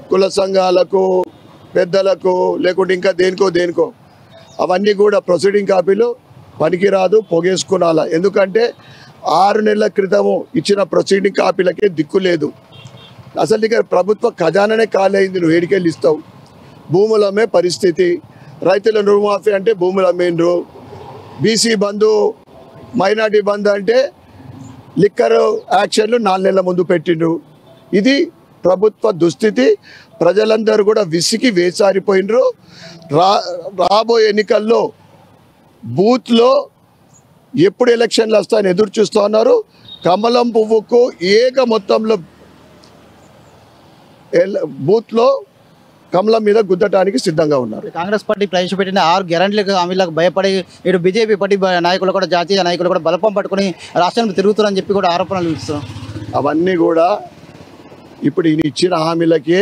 S6: కుల సంఘాలకు, పెద్దలకు, లేకుంటే ఇంకా దేనికో. అవన్నీ కూడా ప్రొసీడింగ్ కాపీలు పనికిరాదు, పొగేసుకునాల. ఎందుకంటే 6 నెలల క్రితము ఇచ్చిన ప్రొసీడింగ్ కాపీలకే దిక్కు లేదు. అసలు ఇక ప్రభుత్వ ఖజానానే ఖాళీ అయింది, నువ్వు ఏడికెళ్ళి ఇస్తావు. భూములు అమ్మే పరిస్థితి, రైతుల రుణమాఫీ అంటే భూములు అమ్మేండ్రు, బీసీ బంధు, మైనార్టీ బంధు అంటే లిక్కర్ యాక్షన్లు 4 నెలల ముందు పెట్టిండ్రు. ఇది ప్రభుత్వ దుస్థితి. ప్రజలందరూ కూడా విసికి వేసారిపోయినరు. రాబోయే ఎన్నికల్లో బూత్లో ఎప్పుడు ఎలక్షన్లు వస్తాయని ఎదురు చూస్తూ ఉన్నారు. కమలం పువ్వుకు ఏక మొత్తంలో బూత్లో కమలం మీద గుద్దటానికి సిద్ధంగా ఉన్నారు.
S5: కాంగ్రెస్ పార్టీ ప్రవేశపెట్టిన 6 గ్యారెంటీలకు హామీలకు భయపడి ఇటు బీజేపీ పార్టీ నాయకులు కూడా, జాతీయ నాయకులు కూడా బలపం పట్టుకుని రాష్ట్రానికి తిరుగుతున్నారని చెప్పి కూడా ఆరోపణలు ఇస్తున్నాం.
S6: అవన్నీ కూడా ఇప్పుడు ఈయన ఇచ్చిన హామీలకే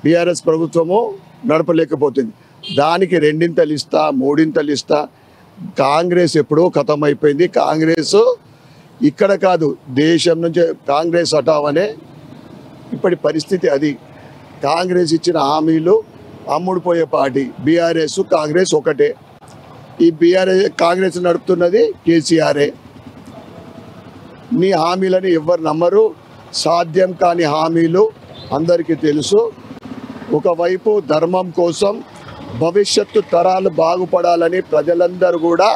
S6: బీఆర్ఎస్ ప్రభుత్వము నడపలేకపోతుంది. దానికి 2 ఇస్తా, 3 ఇస్తా. కాంగ్రెస్ ఎప్పుడో ఖతం అయిపోయింది. కాంగ్రెస్ ఇక్కడ కాదు, దేశం నుంచి కాంగ్రెస్ హటావనే ఇప్పటి పరిస్థితి అది. కాంగ్రెస్ ఇచ్చిన హామీలు అమ్ముడుపోయే పార్టీ. బీఆర్ఎస్ కాంగ్రెస్ ఒకటే. ఈ కాంగ్రెస్ నడుపుతున్నది కేసీఆరే. నీ హామీలని ఎవ్వరు నమ్మరు, సాధ్యం కాని హామీలు అందరికీ తెలుసు. ఒకవైపు ధర్మం కోసం, భవిష్యత్తు తరాలు బాగుపడాలని ప్రజలందరూ కూడా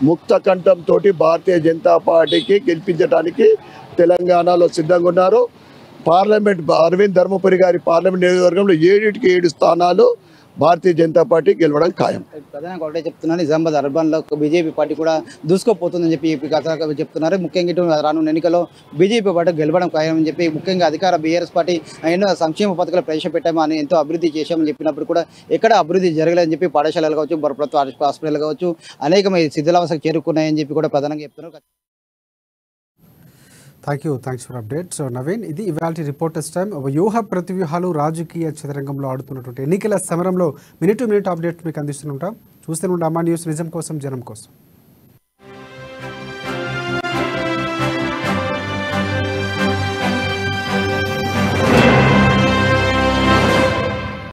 S6: ముక్త కంఠంతో భారతీయ జనతా పార్టీకి గెలిపించడానికి తెలంగాణలో సిద్ధంగా ఉన్నారు. పార్లమెంట్ అరవింద్ ధర్మపురి గారి పార్లమెంట్ నియోజకవర్గంలో 7కి 7 స్థానాలు భారతీయ జనతా పార్టీ గెలవడం ఖాయం.
S5: ప్రధానంగా ఒకటే చెప్తున్నారు, నిజామాబాద్ అర్బన్లో బీజేపీ పార్టీ కూడా దూసుకుపోతుందని చెప్పి చెప్తున్నారు. ముఖ్యంగా ఇటు రానున్న ఎన్నికల్లో బీజేపీ పార్టీ గెలవడం ఖాయం అని చెప్పి, ముఖ్యంగా అధికార బీఆర్ఎస్ పార్టీ ఎన్నో సంక్షేమ పథకాలు ప్రవేశపెట్టామని ఎంతో అభివృద్ధి చేశామని చెప్పినప్పుడు కూడా ఎక్కడ అభివృద్ధి జరగలేదని చెప్పి పాఠశాలలు కావచ్చు, ప్రభుత్వ హాస్పిటల్ కావచ్చు అనేకమైన శిథిలావస్థకు చేరుకున్నాయని చెప్పి కూడా ప్రధానంగా చెప్తున్నారు.
S1: Thanks for update. So Naveen, ఇది ఇవాల్టి రిపోర్టర్స్ టైం. వ్యూహ ప్రతివ్యూహాలు రాజకీయ చదరంగంలో ఆడుతున్నటువంటి ఎన్నికల సమరంలో మినిట్ టు మినిట్ అప్డేట్ మీకు అందిస్తుంటాం. చూస్తూనే ఉండే అమ్మా న్యూస్, నిజం కోసం జనం కోసం.